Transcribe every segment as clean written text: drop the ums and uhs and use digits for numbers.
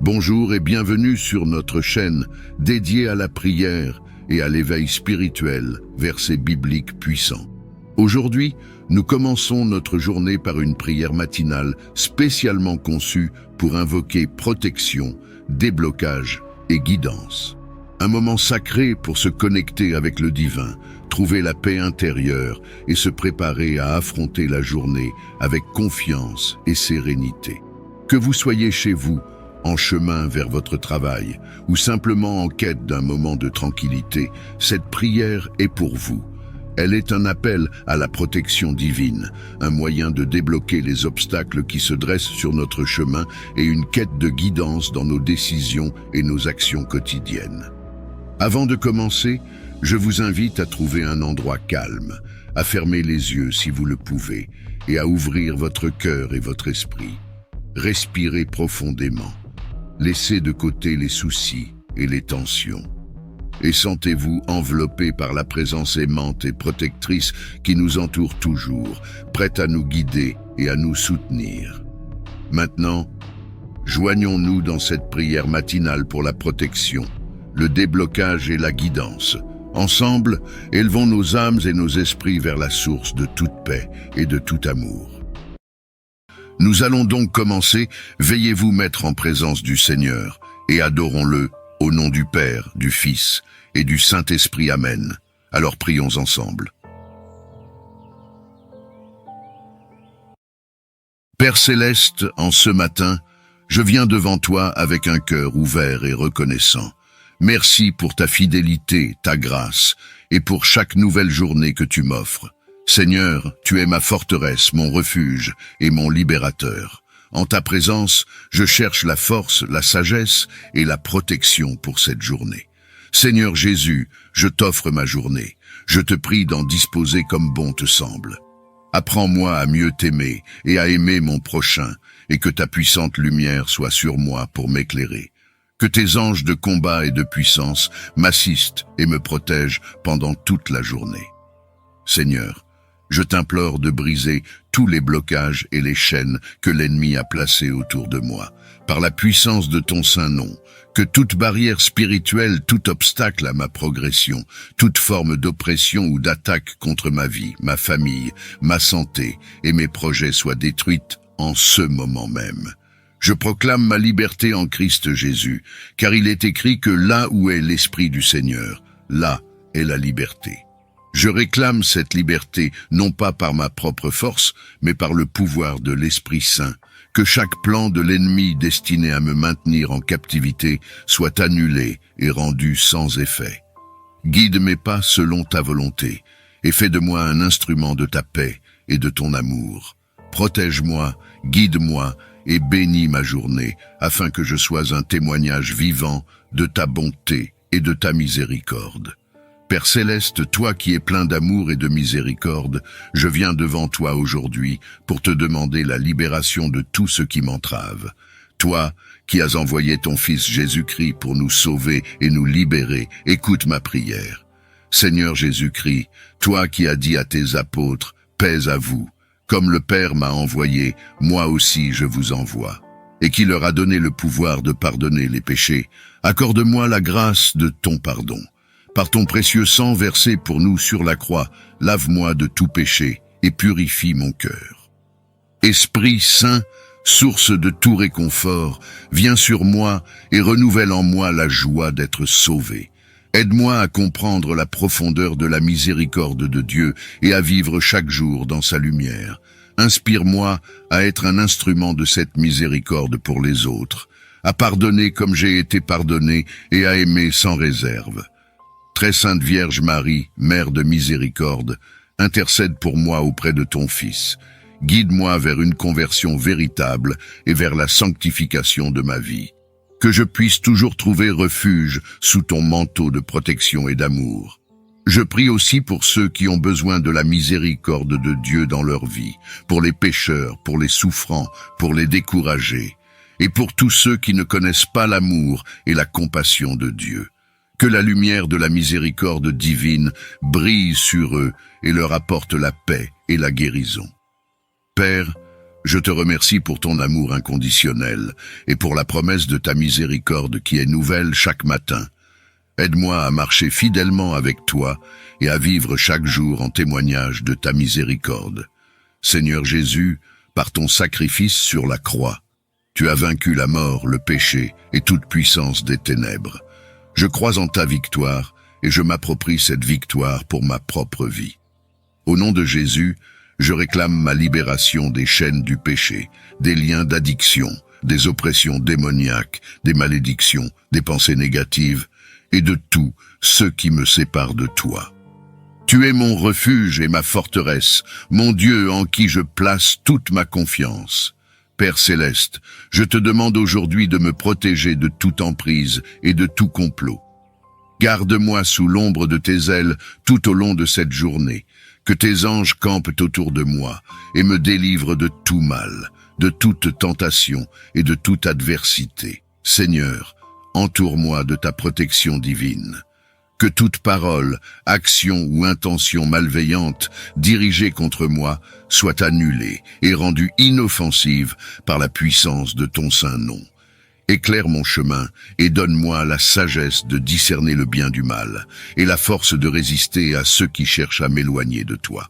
Bonjour et bienvenue sur notre chaîne dédiée à la prière et à l'éveil spirituel, versets bibliques puissants. Aujourd'hui, nous commençons notre journée par une prière matinale spécialement conçue pour invoquer protection, déblocage et guidance. Un moment sacré pour se connecter avec le divin, trouver la paix intérieure et se préparer à affronter la journée avec confiance et sérénité. Que vous soyez chez vous, en chemin vers votre travail ou simplement en quête d'un moment de tranquillité, cette prière est pour vous. Elle est un appel à la protection divine, un moyen de débloquer les obstacles qui se dressent sur notre chemin et une quête de guidance dans nos décisions et nos actions quotidiennes. Avant de commencer, je vous invite à trouver un endroit calme, à fermer les yeux si vous le pouvez et à ouvrir votre cœur et votre esprit. Respirez profondément. Laissez de côté les soucis et les tensions. Et sentez-vous enveloppé par la présence aimante et protectrice qui nous entoure toujours, prête à nous guider et à nous soutenir. Maintenant, joignons-nous dans cette prière matinale pour la protection, le déblocage et la guidance. Ensemble, élevons nos âmes et nos esprits vers la source de toute paix et de tout amour. Nous allons donc commencer, veillez-vous mettre en présence du Seigneur et adorons-le au nom du Père, du Fils et du Saint-Esprit. Amen. Alors prions ensemble. Père céleste, en ce matin, je viens devant toi avec un cœur ouvert et reconnaissant. Merci pour ta fidélité, ta grâce et pour chaque nouvelle journée que tu m'offres. Seigneur, tu es ma forteresse, mon refuge et mon libérateur. En ta présence, je cherche la force, la sagesse et la protection pour cette journée. Seigneur Jésus, je t'offre ma journée. Je te prie d'en disposer comme bon te semble. Apprends-moi à mieux t'aimer et à aimer mon prochain, et que ta puissante lumière soit sur moi pour m'éclairer. Que tes anges de combat et de puissance m'assistent et me protègent pendant toute la journée. Seigneur, je t'implore de briser tous les blocages et les chaînes que l'ennemi a placés autour de moi. Par la puissance de ton saint nom, que toute barrière spirituelle, tout obstacle à ma progression, toute forme d'oppression ou d'attaque contre ma vie, ma famille, ma santé et mes projets soient détruites en ce moment même. Je proclame ma liberté en Christ Jésus, car il est écrit que là où est l'Esprit du Seigneur, là est la liberté. Je réclame cette liberté, non pas par ma propre force, mais par le pouvoir de l'Esprit Saint. Que chaque plan de l'ennemi destiné à me maintenir en captivité soit annulé et rendu sans effet. Guide mes pas selon ta volonté, et fais de moi un instrument de ta paix et de ton amour. Protège-moi, guide-moi et bénis ma journée, afin que je sois un témoignage vivant de ta bonté et de ta miséricorde. Père céleste, toi qui es plein d'amour et de miséricorde, je viens devant toi aujourd'hui pour te demander la libération de tout ce qui m'entrave. Toi qui as envoyé ton Fils Jésus-Christ pour nous sauver et nous libérer, écoute ma prière. Seigneur Jésus-Christ, toi qui as dit à tes apôtres, paix à vous, comme le Père m'a envoyé, moi aussi je vous envoie. Et qui leur a donné le pouvoir de pardonner les péchés, accorde-moi la grâce de ton pardon. Par ton précieux sang versé pour nous sur la croix, lave-moi de tout péché et purifie mon cœur. Esprit Saint, source de tout réconfort, viens sur moi et renouvelle en moi la joie d'être sauvé. Aide-moi à comprendre la profondeur de la miséricorde de Dieu et à vivre chaque jour dans sa lumière. Inspire-moi à être un instrument de cette miséricorde pour les autres, à pardonner comme j'ai été pardonné et à aimer sans réserve. Très sainte Vierge Marie, Mère de miséricorde, intercède pour moi auprès de ton Fils. Guide-moi vers une conversion véritable et vers la sanctification de ma vie. Que je puisse toujours trouver refuge sous ton manteau de protection et d'amour. Je prie aussi pour ceux qui ont besoin de la miséricorde de Dieu dans leur vie, pour les pécheurs, pour les souffrants, pour les découragés, et pour tous ceux qui ne connaissent pas l'amour et la compassion de Dieu. Que la lumière de la miséricorde divine brille sur eux et leur apporte la paix et la guérison. Père, Je te remercie pour ton amour inconditionnel et pour la promesse de ta miséricorde qui est nouvelle chaque matin. Aide-moi à marcher fidèlement avec toi et à vivre chaque jour en témoignage de ta miséricorde. Seigneur Jésus, par ton sacrifice sur la croix, tu as vaincu la mort, le péché et toute puissance des ténèbres. Je crois en ta victoire et je m'approprie cette victoire pour ma propre vie. Au nom de Jésus, je réclame ma libération des chaînes du péché, des liens d'addiction, des oppressions démoniaques, des malédictions, des pensées négatives et de tout ce qui me sépare de toi. Tu es mon refuge et ma forteresse, mon Dieu en qui je place toute ma confiance. Père céleste, je te demande aujourd'hui de me protéger de toute emprise et de tout complot. Garde-moi sous l'ombre de tes ailes tout au long de cette journée. Que tes anges campent autour de moi et me délivrent de tout mal, de toute tentation et de toute adversité. Seigneur, entoure-moi de ta protection divine. Que toute parole, action ou intention malveillante dirigée contre moi soit annulée et rendue inoffensive par la puissance de ton saint nom. Éclaire mon chemin et donne-moi la sagesse de discerner le bien du mal et la force de résister à ceux qui cherchent à m'éloigner de toi.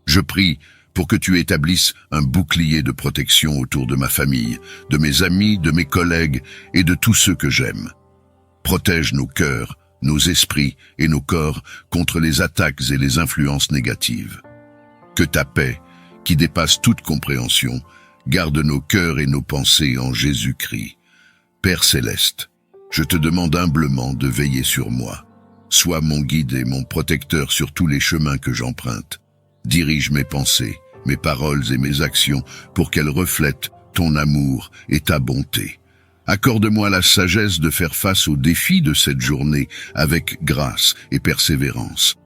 Je prie pour que tu établisses un bouclier de protection autour de ma famille, de mes amis, de mes collègues et de tous ceux que j'aime. Protège nos cœurs, nos esprits et nos corps contre les attaques et les influences négatives. Que ta paix, qui dépasse toute compréhension, garde nos cœurs et nos pensées en Jésus-Christ. Père céleste, je te demande humblement de veiller sur moi. Sois mon guide et mon protecteur sur tous les chemins que j'emprunte. Dirige mes pensées, mes paroles et mes actions pour qu'elles reflètent ton amour et ta bonté. Accorde-moi la sagesse de faire face aux défis de cette journée avec grâce et persévérance.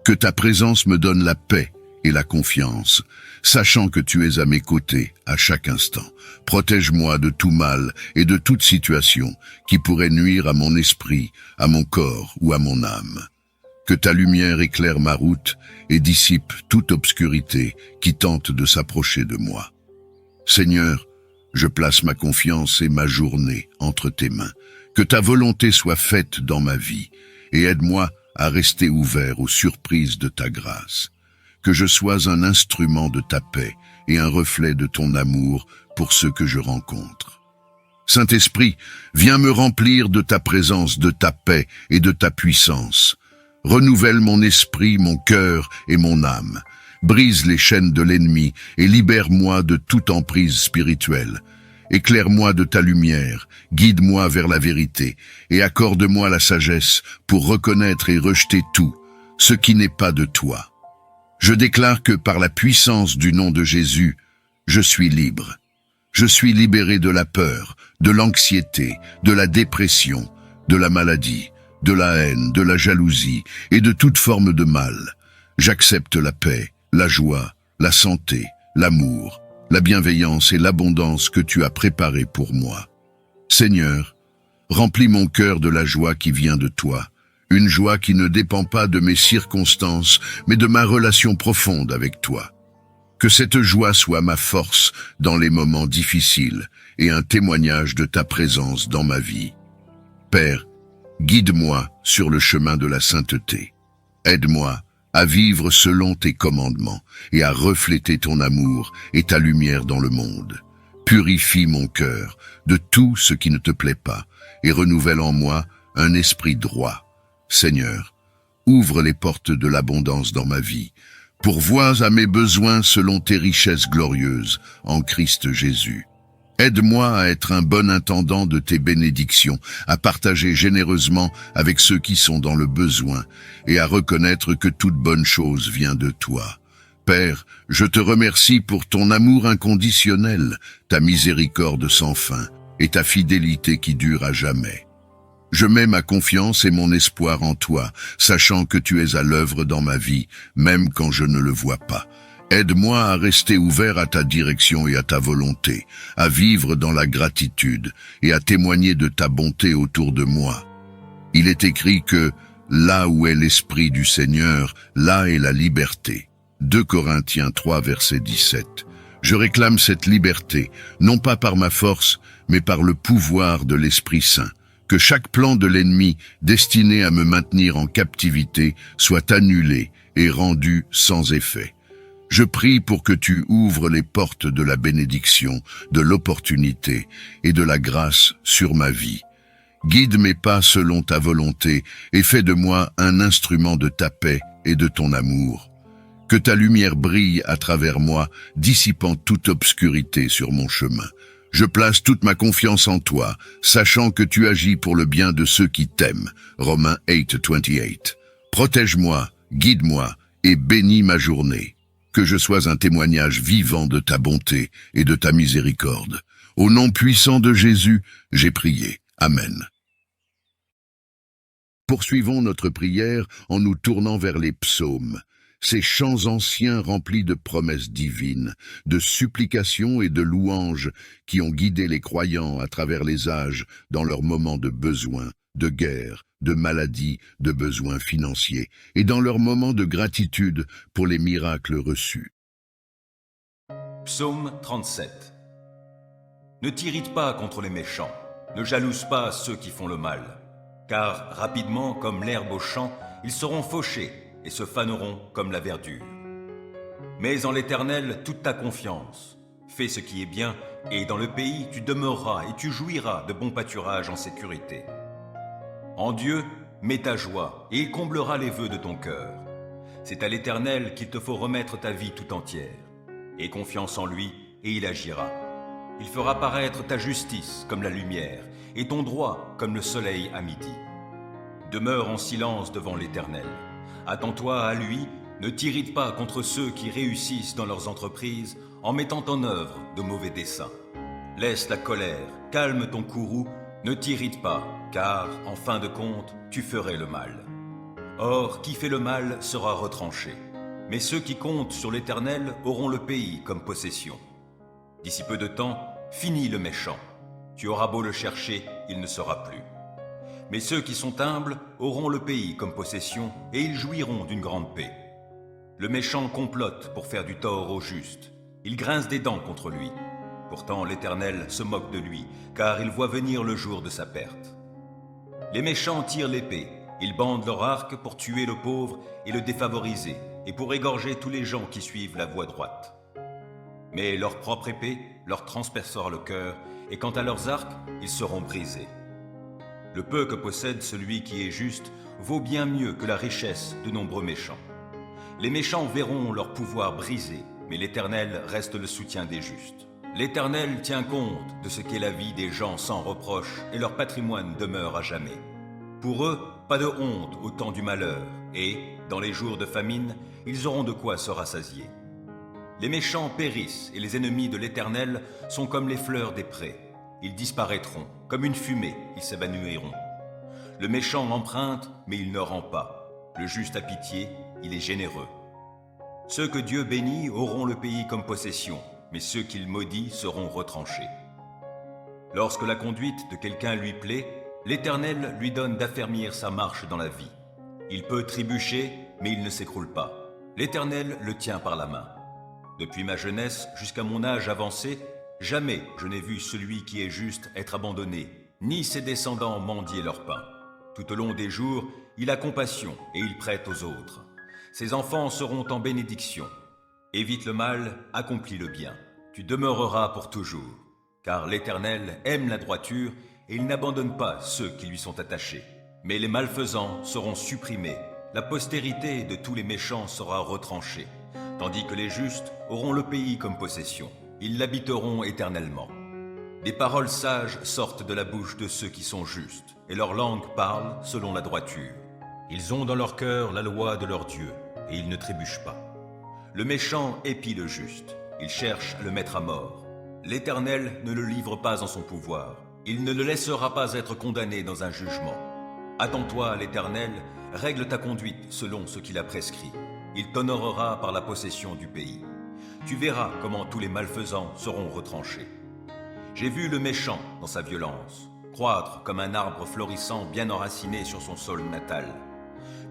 Que ta présence me donne la paix et la confiance, sachant que tu es à mes côtés à chaque instant. Protège-moi de tout mal et de toute situation qui pourrait nuire à mon esprit, à mon corps ou à mon âme. Que ta lumière éclaire ma route et dissipe toute obscurité qui tente de s'approcher de moi. Seigneur, je place ma confiance et ma journée entre tes mains. Que ta volonté soit faite dans ma vie et aide-moi à rester ouvert aux surprises de ta grâce. Que je sois un instrument de ta paix et un reflet de ton amour pour ceux que je rencontre. Saint-Esprit, viens me remplir de ta présence, de ta paix et de ta puissance. Renouvelle mon esprit, mon cœur et mon âme. Brise les chaînes de l'ennemi et libère-moi de toute emprise spirituelle. Éclaire-moi de ta lumière, guide-moi vers la vérité et accorde-moi la sagesse pour reconnaître et rejeter tout, ce qui n'est pas de toi. Je déclare que par la puissance du nom de Jésus, je suis libre. Je suis libéré de la peur, de l'anxiété, de la dépression, de la maladie, de la haine, de la jalousie et de toute forme de mal. J'accepte la paix, la joie, la santé, l'amour, la bienveillance et l'abondance que tu as préparées pour moi. Seigneur, remplis mon cœur de la joie qui vient de toi. Une joie qui ne dépend pas de mes circonstances, mais de ma relation profonde avec toi. Que cette joie soit ma force dans les moments difficiles et un témoignage de ta présence dans ma vie. Père, guide-moi sur le chemin de la sainteté. Aide-moi à vivre selon tes commandements et à refléter ton amour et ta lumière dans le monde. Purifie mon cœur de tout ce qui ne te plaît pas et renouvelle en moi un esprit droit. Seigneur, ouvre les portes de l'abondance dans ma vie, pourvois à mes besoins selon tes richesses glorieuses en Christ Jésus. Aide-moi à être un bon intendant de tes bénédictions, à partager généreusement avec ceux qui sont dans le besoin et à reconnaître que toute bonne chose vient de toi. Père, je te remercie pour ton amour inconditionnel, ta miséricorde sans fin et ta fidélité qui dure à jamais. Je mets ma confiance et mon espoir en toi, sachant que tu es à l'œuvre dans ma vie, même quand je ne le vois pas. Aide-moi à rester ouvert à ta direction et à ta volonté, à vivre dans la gratitude et à témoigner de ta bonté autour de moi. Il est écrit que là où est l'Esprit du Seigneur, là est la liberté. 2 Corinthiens 3, verset 17. Je réclame cette liberté, non pas par ma force, mais par le pouvoir de l'Esprit Saint. Que chaque plan de l'ennemi destiné à me maintenir en captivité soit annulé et rendu sans effet. Je prie pour que tu ouvres les portes de la bénédiction, de l'opportunité et de la grâce sur ma vie. Guide mes pas selon ta volonté et fais de moi un instrument de ta paix et de ton amour. Que ta lumière brille à travers moi, dissipant toute obscurité sur mon chemin. Je place toute ma confiance en toi, sachant que tu agis pour le bien de ceux qui t'aiment. Romains 8:28. Protège-moi, guide-moi et bénis ma journée. Que je sois un témoignage vivant de ta bonté et de ta miséricorde. Au nom puissant de Jésus, j'ai prié. Amen. Poursuivons notre prière en nous tournant vers les psaumes. Ces chants anciens remplis de promesses divines, de supplications et de louanges qui ont guidé les croyants à travers les âges dans leurs moments de besoin, de guerre, de maladie, de besoins financiers et dans leurs moments de gratitude pour les miracles reçus. Psaume 37. Ne t'irrite pas contre les méchants, ne jalouse pas ceux qui font le mal, car rapidement, comme l'herbe au champ, ils seront fauchés et se faneront comme la verdure. Mets en l'Éternel toute ta confiance. Fais ce qui est bien, et dans le pays tu demeureras et tu jouiras de bons pâturages en sécurité. En Dieu, mets ta joie, et il comblera les vœux de ton cœur. C'est à l'Éternel qu'il te faut remettre ta vie tout entière. Aie confiance en lui, et il agira. Il fera paraître ta justice comme la lumière, et ton droit comme le soleil à midi. Demeure en silence devant l'Éternel. Attends-toi à lui, ne t'irrite pas contre ceux qui réussissent dans leurs entreprises en mettant en œuvre de mauvais desseins. Laisse la colère, calme ton courroux, ne t'irrite pas, car, en fin de compte, tu ferais le mal. Or, qui fait le mal sera retranché, mais ceux qui comptent sur l'Éternel auront le pays comme possession. D'ici peu de temps, finis le méchant. Tu auras beau le chercher, il ne sera plus. Mais ceux qui sont humbles auront le pays comme possession et ils jouiront d'une grande paix. Le méchant complote pour faire du tort au juste. Il grince des dents contre lui. Pourtant l'Éternel se moque de lui, car il voit venir le jour de sa perte. Les méchants tirent l'épée. Ils bandent leur arc pour tuer le pauvre et le défavoriser, et pour égorger tous les gens qui suivent la voie droite. Mais leur propre épée leur transpercera le cœur, et quant à leurs arcs, ils seront brisés. Le peu que possède celui qui est juste vaut bien mieux que la richesse de nombreux méchants. Les méchants verront leur pouvoir brisé, mais l'Éternel reste le soutien des justes. L'Éternel tient compte de ce qu'est la vie des gens sans reproche, et leur patrimoine demeure à jamais. Pour eux, pas de honte au temps du malheur, et, dans les jours de famine, ils auront de quoi se rassasier. Les méchants périssent, et les ennemis de l'Éternel sont comme les fleurs des prés. Ils disparaîtront, comme une fumée, ils s'évanouiront. Le méchant emprunte, mais il ne rend pas. Le juste a pitié, il est généreux. Ceux que Dieu bénit auront le pays comme possession, mais ceux qu'il maudit seront retranchés. Lorsque la conduite de quelqu'un lui plaît, l'Éternel lui donne d'affermir sa marche dans la vie. Il peut trébucher, mais il ne s'écroule pas. L'Éternel le tient par la main. Depuis ma jeunesse jusqu'à mon âge avancé, jamais je n'ai vu celui qui est juste être abandonné, ni ses descendants mendier leur pain. Tout au long des jours, il a compassion et il prête aux autres. Ses enfants seront en bénédiction. Évite le mal, accomplis le bien. Tu demeureras pour toujours. Car l'Éternel aime la droiture et il n'abandonne pas ceux qui lui sont attachés. Mais les malfaisants seront supprimés. La postérité de tous les méchants sera retranchée, tandis que les justes auront le pays comme possession. Ils l'habiteront éternellement. Des paroles sages sortent de la bouche de ceux qui sont justes, et leur langue parle selon la droiture. Ils ont dans leur cœur la loi de leur Dieu, et ils ne trébuchent pas. Le méchant épie le juste, il cherche à le mettre à mort. L'Éternel ne le livre pas en son pouvoir, il ne le laissera pas être condamné dans un jugement. Attends-toi à l'Éternel, règle ta conduite selon ce qu'il a prescrit. Il t'honorera par la possession du pays. Tu verras comment tous les malfaisants seront retranchés. J'ai vu le méchant dans sa violence, croître comme un arbre florissant bien enraciné sur son sol natal.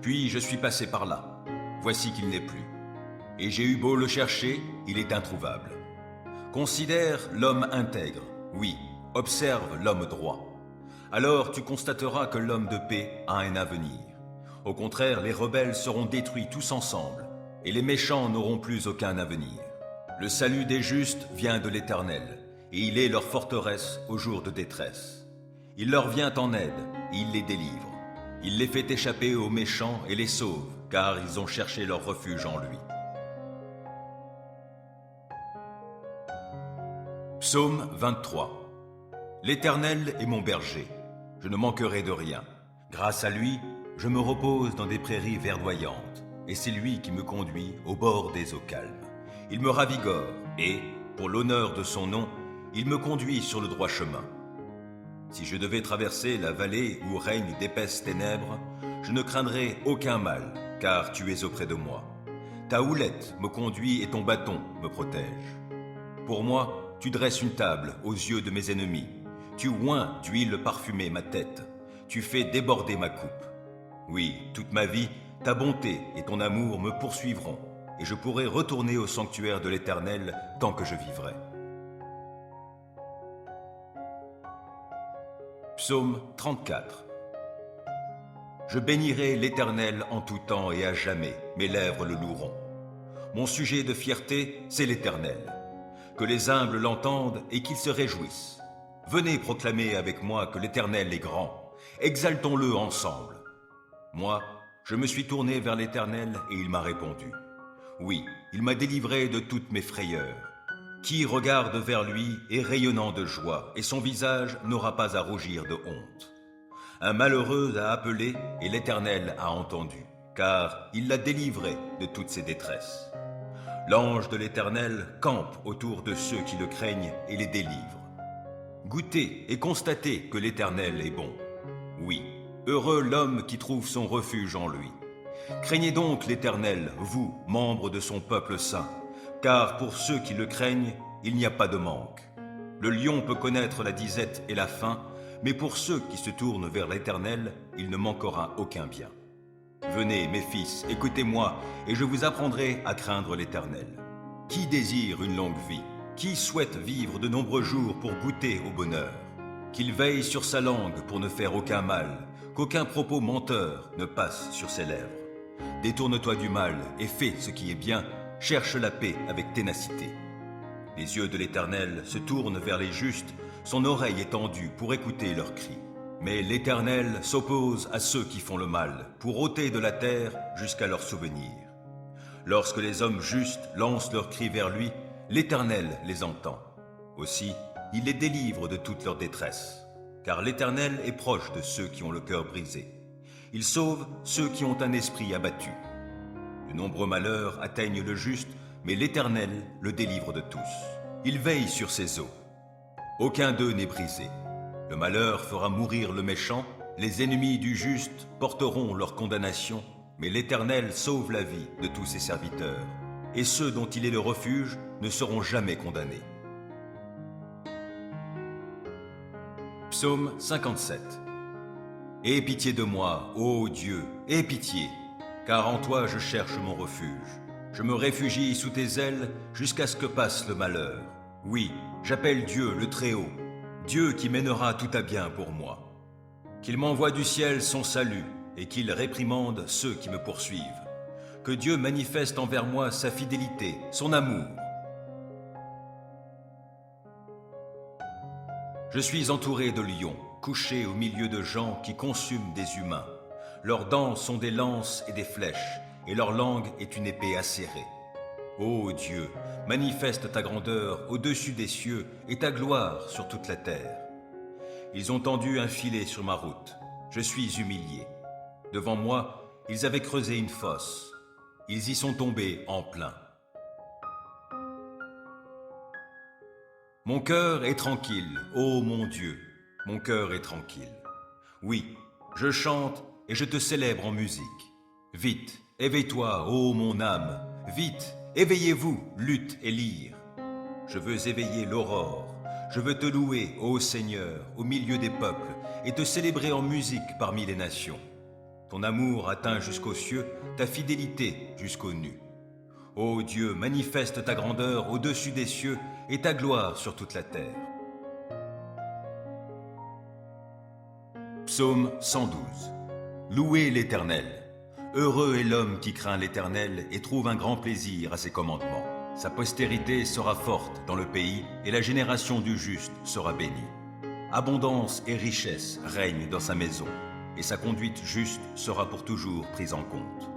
Puis je suis passé par là. Voici qu'il n'est plus. Et j'ai eu beau le chercher, il est introuvable. Considère l'homme intègre, oui, observe l'homme droit. Alors tu constateras que l'homme de paix a un avenir. Au contraire, les rebelles seront détruits tous ensemble, et les méchants n'auront plus aucun avenir. Le salut des justes vient de l'Éternel, et il est leur forteresse au jour de détresse. Il leur vient en aide, et il les délivre. Il les fait échapper aux méchants et les sauve, car ils ont cherché leur refuge en lui. Psaume 23. L'Éternel est mon berger, je ne manquerai de rien. Grâce à lui, je me repose dans des prairies verdoyantes, et c'est lui qui me conduit au bord des eaux calmes. Il me ravigore, et, pour l'honneur de son nom, il me conduit sur le droit chemin. Si je devais traverser la vallée où règnent d'épaisses ténèbres, je ne craindrai aucun mal, car tu es auprès de moi. Ta houlette me conduit et ton bâton me protège. Pour moi, tu dresses une table aux yeux de mes ennemis. Tu oins d'huile parfumée ma tête. Tu fais déborder ma coupe. Oui, toute ma vie, ta bonté et ton amour me poursuivront, et je pourrai retourner au sanctuaire de l'Éternel tant que je vivrai. Psaume 34. Je bénirai l'Éternel en tout temps et à jamais, mes lèvres le loueront. Mon sujet de fierté, c'est l'Éternel. Que les humbles l'entendent et qu'ils se réjouissent. Venez proclamer avec moi que l'Éternel est grand. Exaltons-le ensemble. Moi, je me suis tourné vers l'Éternel et il m'a répondu. Oui, il m'a délivré de toutes mes frayeurs. Qui regarde vers lui est rayonnant de joie et son visage n'aura pas à rougir de honte. Un malheureux a appelé et l'Éternel a entendu, car il l'a délivré de toutes ses détresses. L'ange de l'Éternel campe autour de ceux qui le craignent et les délivre. Goûtez et constatez que l'Éternel est bon. Oui, heureux l'homme qui trouve son refuge en lui. Craignez donc l'Éternel, vous, membres de son peuple saint, car pour ceux qui le craignent, il n'y a pas de manque. Le lion peut connaître la disette et la faim, mais pour ceux qui se tournent vers l'Éternel, il ne manquera aucun bien. Venez, mes fils, écoutez-moi, et je vous apprendrai à craindre l'Éternel. Qui désire une longue vie? Qui souhaite vivre de nombreux jours pour goûter au bonheur? Qu'il veille sur sa langue pour ne faire aucun mal, qu'aucun propos menteur ne passe sur ses lèvres. Détourne-toi du mal et fais ce qui est bien, cherche la paix avec ténacité. Les yeux de l'Éternel se tournent vers les justes, son oreille est tendue pour écouter leurs cris. Mais l'Éternel s'oppose à ceux qui font le mal, pour ôter de la terre jusqu'à leur souvenir. Lorsque les hommes justes lancent leurs cris vers lui, l'Éternel les entend. Aussi, il les délivre de toute leur détresse, car l'Éternel est proche de ceux qui ont le cœur brisé. Il sauve ceux qui ont un esprit abattu. De nombreux malheurs atteignent le juste, mais l'Éternel le délivre de tous. Il veille sur ses eaux. Aucun d'eux n'est brisé. Le malheur fera mourir le méchant, les ennemis du juste porteront leur condamnation, mais l'Éternel sauve la vie de tous ses serviteurs, et ceux dont il est le refuge ne seront jamais condamnés. Psaume 57. Aie pitié de moi, ô Dieu, aie pitié, car en toi je cherche mon refuge. Je me réfugie sous tes ailes jusqu'à ce que passe le malheur. Oui, j'appelle Dieu le Très-Haut, Dieu qui mènera tout à bien pour moi. Qu'il m'envoie du ciel son salut et qu'il réprimande ceux qui me poursuivent. Que Dieu manifeste envers moi sa fidélité, son amour. Je suis entouré de lions, couché au milieu de gens qui consument des humains. Leurs dents sont des lances et des flèches, et leur langue est une épée acérée. Ô Dieu, manifeste ta grandeur au-dessus des cieux et ta gloire sur toute la terre. Ils ont tendu un filet sur ma route. Je suis humilié. Devant moi, ils avaient creusé une fosse. Ils y sont tombés en plein. Mon cœur est tranquille, ô mon Dieu, mon cœur est tranquille. Oui, je chante et je te célèbre en musique. Vite, éveille-toi, ô mon âme, vite, éveillez-vous, lutte et lyre. Je veux éveiller l'aurore, je veux te louer, ô Seigneur, au milieu des peuples, et te célébrer en musique parmi les nations. Ton amour atteint jusqu'aux cieux, ta fidélité jusqu'aux nues. Ô Dieu, manifeste ta grandeur au-dessus des cieux, et ta gloire sur toute la terre. Psaume 112. Louez l'Éternel. Heureux est l'homme qui craint l'Éternel et trouve un grand plaisir à ses commandements. Sa postérité sera forte dans le pays et la génération du juste sera bénie. Abondance et richesse règnent dans sa maison et sa conduite juste sera pour toujours prise en compte.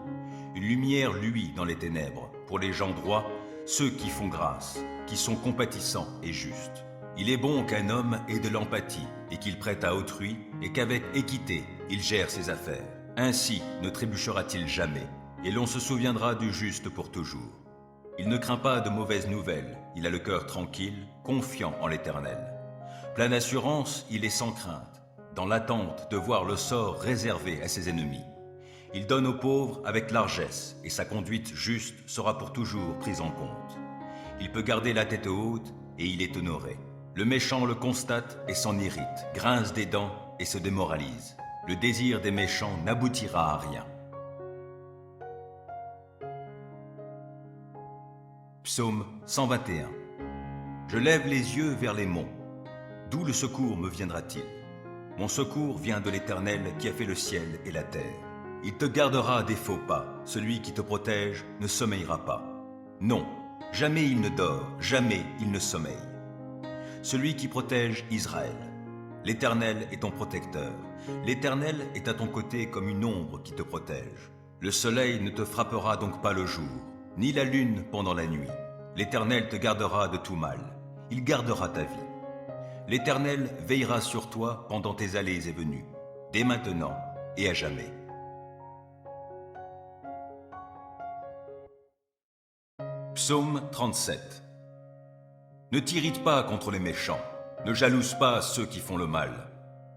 Une lumière luit dans les ténèbres pour les gens droits, ceux qui font grâce, qui sont compatissants et justes. Il est bon qu'un homme ait de l'empathie et qu'il prête à autrui et qu'avec équité il gère ses affaires. Ainsi ne trébuchera-t-il jamais et l'on se souviendra du juste pour toujours. Il ne craint pas de mauvaises nouvelles, il a le cœur tranquille, confiant en l'Éternel. Plein d'assurance, il est sans crainte, dans l'attente de voir le sort réservé à ses ennemis. Il donne aux pauvres avec largesse et sa conduite juste sera pour toujours prise en compte. Il peut garder la tête haute et il est honoré. Le méchant le constate et s'en irrite, grince des dents et se démoralise. Le désir des méchants n'aboutira à rien. Psaume 121. Je lève les yeux vers les monts. D'où le secours me viendra-t-il? Mon secours vient de l'Éternel qui a fait le ciel et la terre. Il te gardera des faux pas. Celui qui te protège ne sommeillera pas. Non, jamais il ne dort, jamais il ne sommeille. Celui qui protège Israël. L'Éternel est ton protecteur. L'Éternel est à ton côté comme une ombre qui te protège. Le soleil ne te frappera donc pas le jour, ni la lune pendant la nuit. L'Éternel te gardera de tout mal. Il gardera ta vie. L'Éternel veillera sur toi pendant tes allées et venues, dès maintenant et à jamais. Psaume 37. Ne t'irrite pas contre les méchants, ne jalouse pas ceux qui font le mal,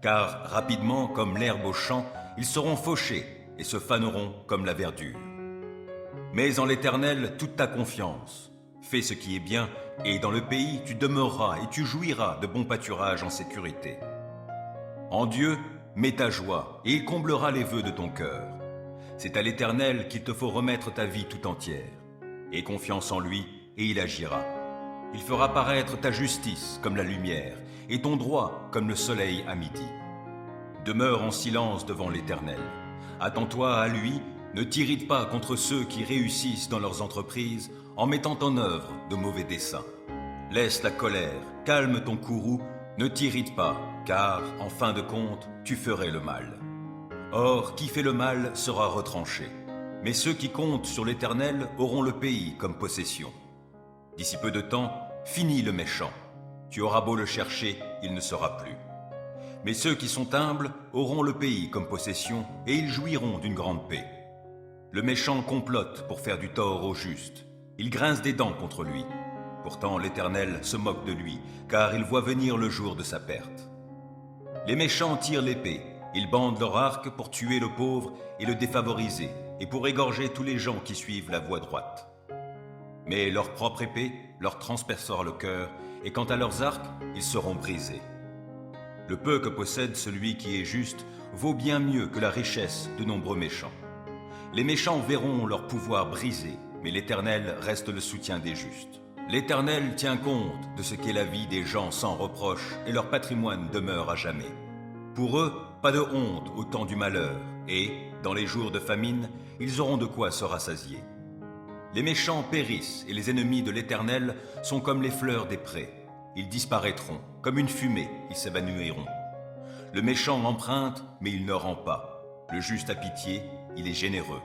car rapidement, comme l'herbe au champ, ils seront fauchés et se faneront comme la verdure. Mets en l'Éternel toute ta confiance, fais ce qui est bien, et dans le pays tu demeureras et tu jouiras de bons pâturages en sécurité. En Dieu, mets ta joie, et il comblera les vœux de ton cœur. C'est à l'Éternel qu'il te faut remettre ta vie tout entière. Aie confiance en lui, et il agira. Il fera paraître ta justice comme la lumière, et ton droit comme le soleil à midi. Demeure en silence devant l'Éternel. Attends-toi à lui, ne t'irrite pas contre ceux qui réussissent dans leurs entreprises en mettant en œuvre de mauvais desseins. Laisse la colère, calme ton courroux, ne t'irrite pas, car, en fin de compte, tu ferais le mal. Or, qui fait le mal sera retranché. Mais ceux qui comptent sur l'Éternel auront le pays comme possession. D'ici peu de temps, finis le méchant. Tu auras beau le chercher, il ne sera plus. Mais ceux qui sont humbles auront le pays comme possession et ils jouiront d'une grande paix. Le méchant complote pour faire du tort au juste. Il grince des dents contre lui. Pourtant l'Éternel se moque de lui, car il voit venir le jour de sa perte. Les méchants tirent l'épée. Ils bandent leur arc pour tuer le pauvre et le défavoriser, et pour égorger tous les gens qui suivent la voie droite. Mais leur propre épée leur transpercera le cœur, et quant à leurs arcs, ils seront brisés. Le peu que possède celui qui est juste vaut bien mieux que la richesse de nombreux méchants. Les méchants verront leur pouvoir brisé, mais l'Éternel reste le soutien des justes. L'Éternel tient compte de ce qu'est la vie des gens sans reproche, et leur patrimoine demeure à jamais. Pour eux, pas de honte au temps du malheur, et, dans les jours de famine, ils auront de quoi se rassasier. Les méchants périssent, et les ennemis de l'Éternel sont comme les fleurs des prés. Ils disparaîtront, comme une fumée, ils s'évanouiront. Le méchant emprunte, mais il ne rend pas. Le juste a pitié, il est généreux.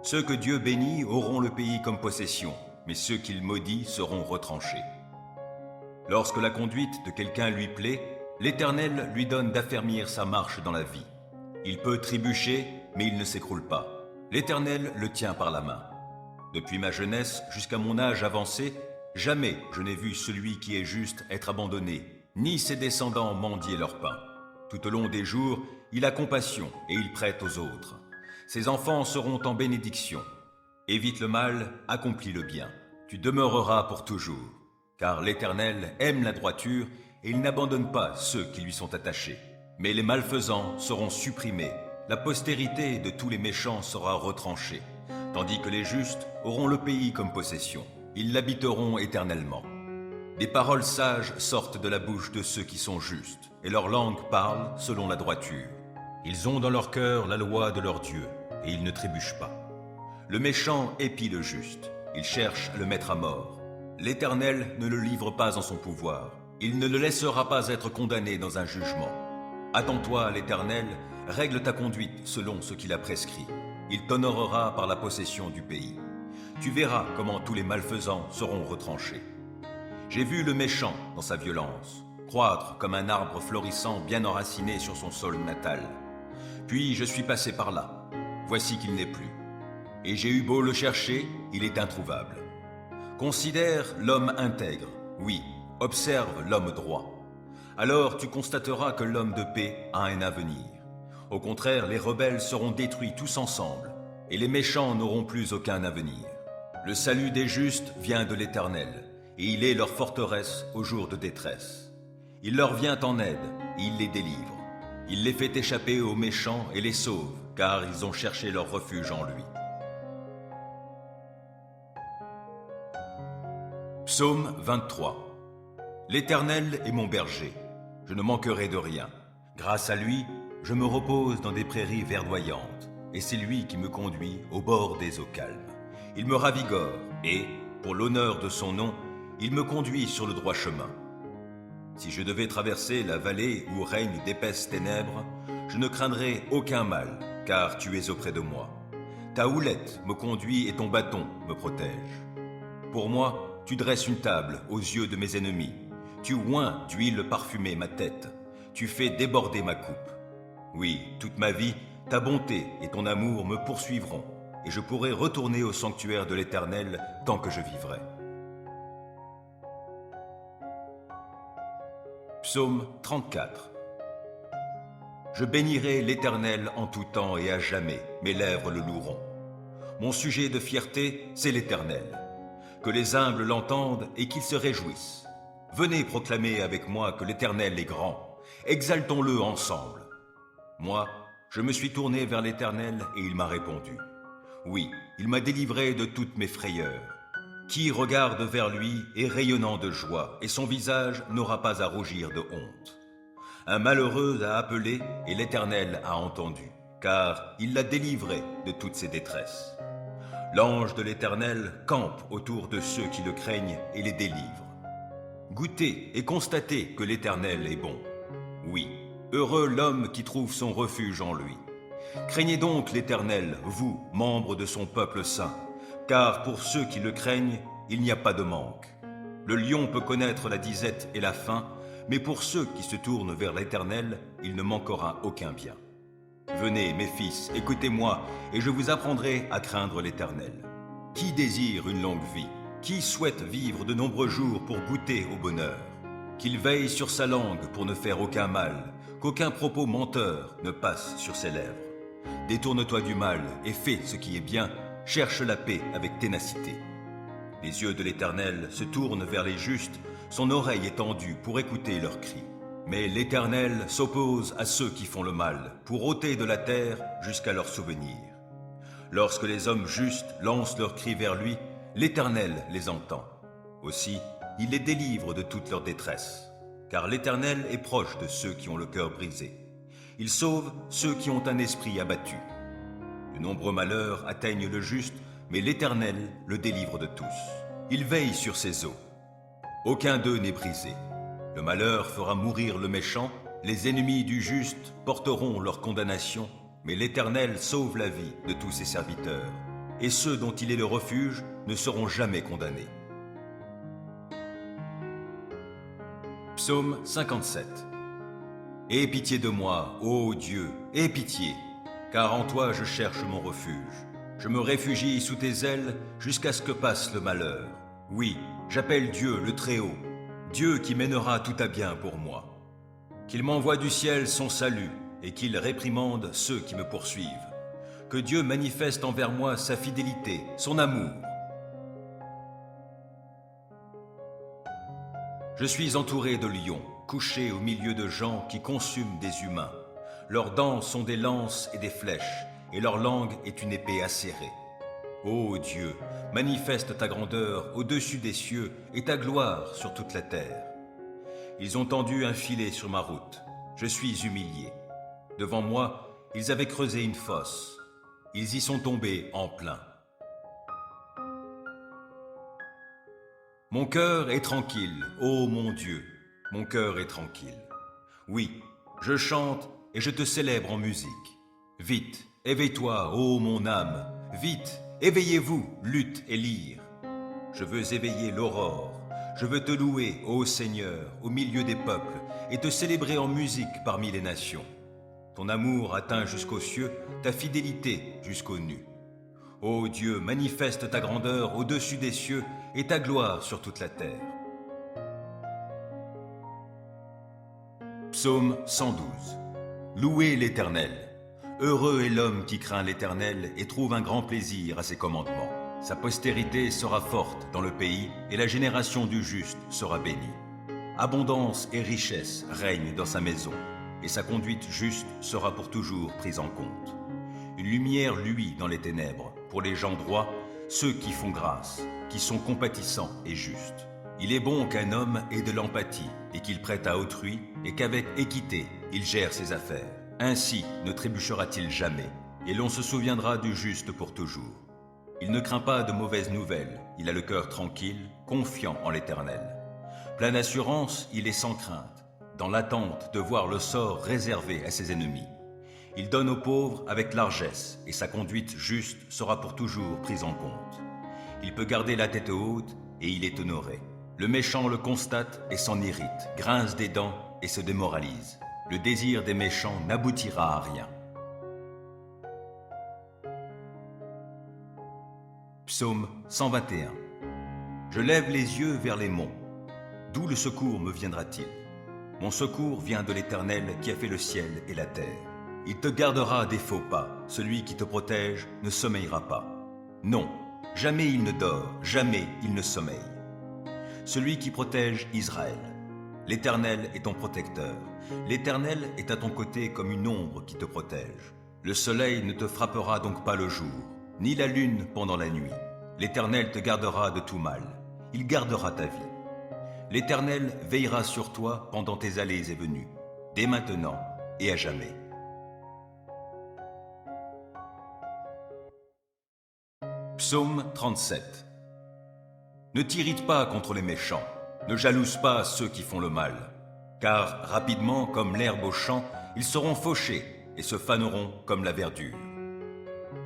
Ceux que Dieu bénit auront le pays comme possession, mais ceux qu'il maudit seront retranchés. Lorsque la conduite de quelqu'un lui plaît, l'Éternel lui donne d'affermir sa marche dans la vie. Il peut trébucher, mais il ne s'écroule pas. L'Éternel le tient par la main. Depuis ma jeunesse jusqu'à mon âge avancé, jamais je n'ai vu celui qui est juste être abandonné, ni ses descendants mendier leur pain. Tout au long des jours, il a compassion et il prête aux autres. Ses enfants seront en bénédiction. Évite le mal, accomplis le bien. Tu demeureras pour toujours. Car l'Éternel aime la droiture et il n'abandonne pas ceux qui lui sont attachés. Mais les malfaisants seront supprimés. La postérité de tous les méchants sera retranchée, tandis que les justes auront le pays comme possession. Ils l'habiteront éternellement. Des paroles sages sortent de la bouche de ceux qui sont justes, et leur langue parle selon la droiture. Ils ont dans leur cœur la loi de leur Dieu, et ils ne trébuchent pas. Le méchant épie le juste, il cherche à le mettre à mort. L'Éternel ne le livre pas en son pouvoir, il ne le laissera pas être condamné dans un jugement. Attends-toi à l'Éternel, règle ta conduite selon ce qu'il a prescrit. Il t'honorera par la possession du pays. Tu verras comment tous les malfaisants seront retranchés. J'ai vu le méchant dans sa violence, croître comme un arbre florissant bien enraciné sur son sol natal. Puis je suis passé par là, voici qu'il n'est plus. Et j'ai eu beau le chercher, il est introuvable. Considère l'homme intègre, oui, observe l'homme droit. Alors tu constateras que l'homme de paix a un avenir. Au contraire, les rebelles seront détruits tous ensemble, et les méchants n'auront plus aucun avenir. Le salut des justes vient de l'Éternel, et il est leur forteresse au jour de détresse. Il leur vient en aide, et il les délivre. Il les fait échapper aux méchants et les sauve, car ils ont cherché leur refuge en lui. Psaume 23. L'Éternel est mon berger, je ne manquerai de rien. Grâce à lui, je me repose dans des prairies verdoyantes, et c'est lui qui me conduit au bord des eaux calmes. Il me ravigore, et, pour l'honneur de son nom, il me conduit sur le droit chemin. Si je devais traverser la vallée où règnent d'épaisses ténèbres, je ne craindrais aucun mal, car tu es auprès de moi. Ta houlette me conduit et ton bâton me protège. Pour moi, tu dresses une table aux yeux de mes ennemis. Tu oins d'huile parfumée ma tête. Tu fais déborder ma coupe. Oui, toute ma vie, ta bonté et ton amour me poursuivront, et je pourrai retourner au sanctuaire de l'Éternel tant que je vivrai. Psaume 34. Je bénirai l'Éternel en tout temps et à jamais, mes lèvres le loueront. Mon sujet de fierté, c'est l'Éternel. Que les humbles l'entendent et qu'ils se réjouissent. Venez proclamer avec moi que l'Éternel est grand. Exaltons-le ensemble. Moi, je me suis tourné vers l'Éternel et il m'a répondu. Oui, il m'a délivré de toutes mes frayeurs. Qui regarde vers lui est rayonnant de joie et son visage n'aura pas à rougir de honte. Un malheureux a appelé et l'Éternel a entendu, car il l'a délivré de toutes ses détresses. L'ange de l'Éternel campe autour de ceux qui le craignent et les délivre. Goûtez et constatez que l'Éternel est bon. Oui, heureux l'homme qui trouve son refuge en lui. Craignez donc l'Éternel, vous, membres de son peuple saint, car pour ceux qui le craignent, il n'y a pas de manque. Le lion peut connaître la disette et la faim, mais pour ceux qui se tournent vers l'Éternel, il ne manquera aucun bien. Venez, mes fils, écoutez-moi, et je vous apprendrai à craindre l'Éternel. Qui désire une longue vie? Qui souhaite vivre de nombreux jours pour goûter au bonheur? Qu'il veille sur sa langue pour ne faire aucun mal, qu'aucun propos menteur ne passe sur ses lèvres. Détourne-toi du mal et fais ce qui est bien, cherche la paix avec ténacité. Les yeux de l'Éternel se tournent vers les justes, son oreille est tendue pour écouter leurs cris. Mais l'Éternel s'oppose à ceux qui font le mal, pour ôter de la terre jusqu'à leur souvenir. Lorsque les hommes justes lancent leurs cris vers lui, l'Éternel les entend. Aussi, il les délivre de toute leur détresse. Car l'Éternel est proche de ceux qui ont le cœur brisé. Il sauve ceux qui ont un esprit abattu. De nombreux malheurs atteignent le juste, mais l'Éternel le délivre de tous. Il veille sur ses eaux. Aucun d'eux n'est brisé. Le malheur fera mourir le méchant, les ennemis du juste porteront leur condamnation, mais l'Éternel sauve la vie de tous ses serviteurs, et ceux dont il est le refuge ne seront jamais condamnés. Psaume 57. Aie pitié de moi, ô Dieu, aie pitié, car en toi je cherche mon refuge. Je me réfugie sous tes ailes jusqu'à ce que passe le malheur. Oui, j'appelle Dieu le Très-Haut, Dieu qui mènera tout à bien pour moi. Qu'il m'envoie du ciel son salut et qu'il réprimande ceux qui me poursuivent. Que Dieu manifeste envers moi sa fidélité, son amour. Je suis entouré de lions, couché au milieu de gens qui consument des humains. Leurs dents sont des lances et des flèches, et leur langue est une épée acérée. Ô Dieu, manifeste ta grandeur au-dessus des cieux et ta gloire sur toute la terre. Ils ont tendu un filet sur ma route. Je suis humilié. Devant moi, ils avaient creusé une fosse. Ils y sont tombés en plein. Mon cœur est tranquille, ô mon Dieu, mon cœur est tranquille. Oui, je chante et je te célèbre en musique. Vite, éveille-toi, ô mon âme, vite, éveillez-vous, lutte et lyre. Je veux éveiller l'aurore, je veux te louer, ô Seigneur, au milieu des peuples, et te célébrer en musique parmi les nations. Ton amour atteint jusqu'aux cieux, ta fidélité jusqu'aux nues. Ô Dieu, manifeste ta grandeur au-dessus des cieux et ta gloire sur toute la terre. Psaume 112. Louez l'Éternel. Heureux est l'homme qui craint l'Éternel et trouve un grand plaisir à ses commandements. Sa postérité sera forte dans le pays et la génération du juste sera bénie. Abondance et richesse règnent dans sa maison et sa conduite juste sera pour toujours prise en compte. Une lumière luit dans les ténèbres pour les gens droits, ceux qui font grâce, qui sont compatissants et justes. Il est bon qu'un homme ait de l'empathie et qu'il prête à autrui et qu'avec équité il gère ses affaires. Ainsi ne trébuchera-t-il jamais et l'on se souviendra du juste pour toujours. Il ne craint pas de mauvaises nouvelles, il a le cœur tranquille, confiant en l'Éternel. Plein d'assurance, il est sans crainte, dans l'attente de voir le sort réservé à ses ennemis. Il donne aux pauvres avec largesse et sa conduite juste sera pour toujours prise en compte. Il peut garder la tête haute et il est honoré. Le méchant le constate et s'en irrite, grince des dents et se démoralise. Le désir des méchants n'aboutira à rien. Psaume 121. Je lève les yeux vers les monts. D'où le secours me viendra-t-il? Mon secours vient de l'Éternel qui a fait le ciel et la terre. Il te gardera des faux pas. Celui qui te protège ne sommeillera pas. Non, jamais il ne dort, jamais il ne sommeille. Celui qui protège Israël. L'Éternel est ton protecteur. L'Éternel est à ton côté comme une ombre qui te protège. Le soleil ne te frappera donc pas le jour, ni la lune pendant la nuit. L'Éternel te gardera de tout mal. Il gardera ta vie. L'Éternel veillera sur toi pendant tes allées et venues, dès maintenant et à jamais. Psaume 37. Ne t'irrite pas contre les méchants, ne jalouse pas ceux qui font le mal, car rapidement, comme l'herbe au champ, ils seront fauchés et se faneront comme la verdure.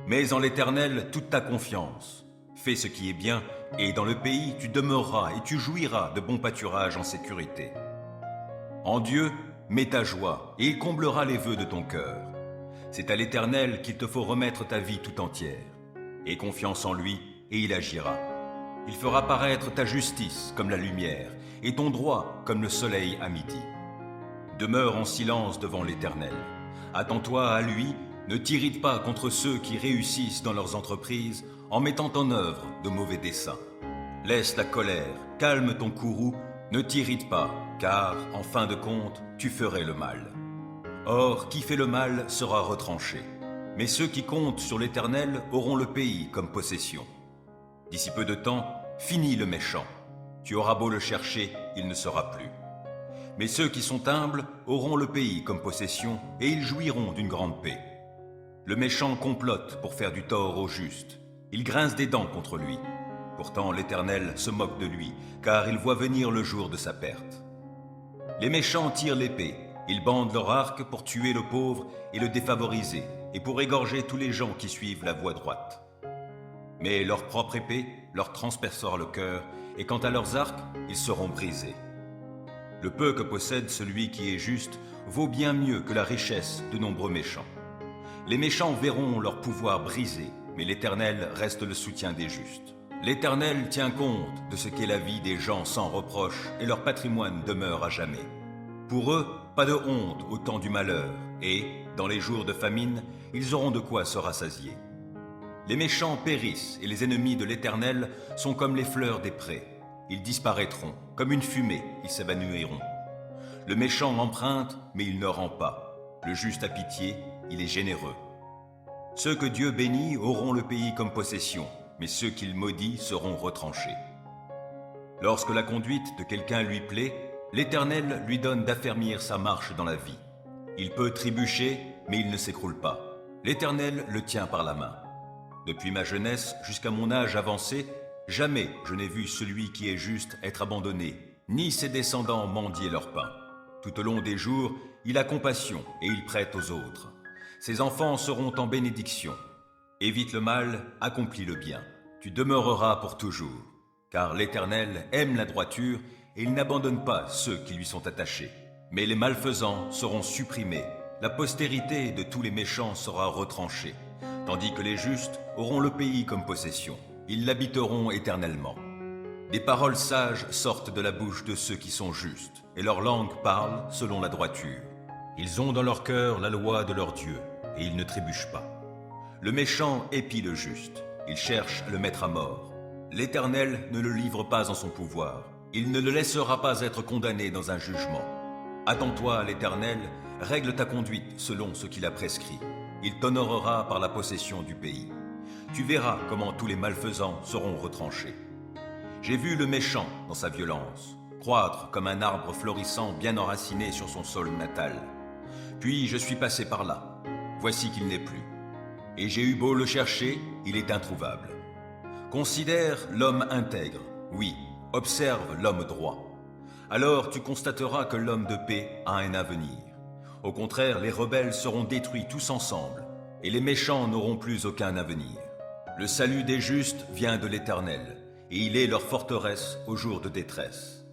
Mets en l'Éternel toute ta confiance, fais ce qui est bien, et dans le pays tu demeureras et tu jouiras de bons pâturages en sécurité. En Dieu, mets ta joie, et il comblera les vœux de ton cœur. C'est à l'Éternel qu'il te faut remettre ta vie tout entière. Aie confiance en lui, et il agira. Il fera paraître ta justice comme la lumière, et ton droit comme le soleil à midi. Demeure en silence devant l'Éternel. Attends-toi à lui, ne t'irrite pas contre ceux qui réussissent dans leurs entreprises en mettant en œuvre de mauvais desseins. Laisse la colère, calme ton courroux, ne t'irrite pas, car, en fin de compte, tu ferais le mal. Or, qui fait le mal sera retranché. Mais ceux qui comptent sur l'Éternel auront le pays comme possession. D'ici peu de temps, finis le méchant. Tu auras beau le chercher, il ne sera plus. Mais ceux qui sont humbles auront le pays comme possession et ils jouiront d'une grande paix. Le méchant complote pour faire du tort au juste. Il grince des dents contre lui. Pourtant l'Éternel se moque de lui, car il voit venir le jour de sa perte. Les méchants tirent l'épée. Ils bandent leur arc pour tuer le pauvre et le défavoriser, et pour égorger tous les gens qui suivent la voie droite. Mais leur propre épée leur transpercera le cœur, et quant à leurs arcs, ils seront brisés. Le peu que possède celui qui est juste vaut bien mieux que la richesse de nombreux méchants. Les méchants verront leur pouvoir brisé, mais l'Éternel reste le soutien des justes. L'Éternel tient compte de ce qu'est la vie des gens sans reproche, et leur patrimoine demeure à jamais. Pour eux, pas de honte au temps du malheur, et, dans les jours de famine, ils auront de quoi se rassasier. Les méchants périssent, et les ennemis de l'Éternel sont comme les fleurs des prés. Ils disparaîtront, comme une fumée, ils s'évanouiront. Le méchant emprunte, mais il ne rend pas. Le juste a pitié, il est généreux. Ceux que Dieu bénit auront le pays comme possession, mais ceux qu'il maudit seront retranchés. Lorsque la conduite de quelqu'un lui plaît, l'Éternel lui donne d'affermir sa marche dans la vie. Il peut trébucher, mais il ne s'écroule pas. L'Éternel le tient par la main. Depuis ma jeunesse jusqu'à mon âge avancé, jamais je n'ai vu celui qui est juste être abandonné, ni ses descendants mendier leur pain. Tout au long des jours, il a compassion et il prête aux autres. Ses enfants seront en bénédiction. Évite le mal, accomplis le bien. Tu demeureras pour toujours. Car l'Éternel aime la droiture et il n'abandonne pas ceux qui lui sont attachés. Mais les malfaisants seront supprimés. La postérité de tous les méchants sera retranchée, tandis que les justes auront le pays comme possession. Ils l'habiteront éternellement. Des paroles sages sortent de la bouche de ceux qui sont justes, et leur langue parle selon la droiture. Ils ont dans leur cœur la loi de leur Dieu, et ils ne trébuchent pas. Le méchant épie le juste, il cherche à le mettre à mort. L'Éternel ne le livre pas en son pouvoir, il ne le laissera pas être condamné dans un jugement. Attends-toi à l'Éternel, règle ta conduite selon ce qu'il a prescrit. Il t'honorera par la possession du pays. Tu verras comment tous les malfaisants seront retranchés. J'ai vu le méchant dans sa violence, croître comme un arbre florissant bien enraciné sur son sol natal. Puis je suis passé par là, voici qu'il n'est plus. Et j'ai eu beau le chercher, il est introuvable. Considère l'homme intègre, oui, observe l'homme droit. Alors tu constateras que l'homme de paix a un avenir. Au contraire, les rebelles seront détruits tous ensemble, et les méchants n'auront plus aucun avenir. Le salut des justes vient de l'Éternel, et il est leur forteresse au jour de détresse.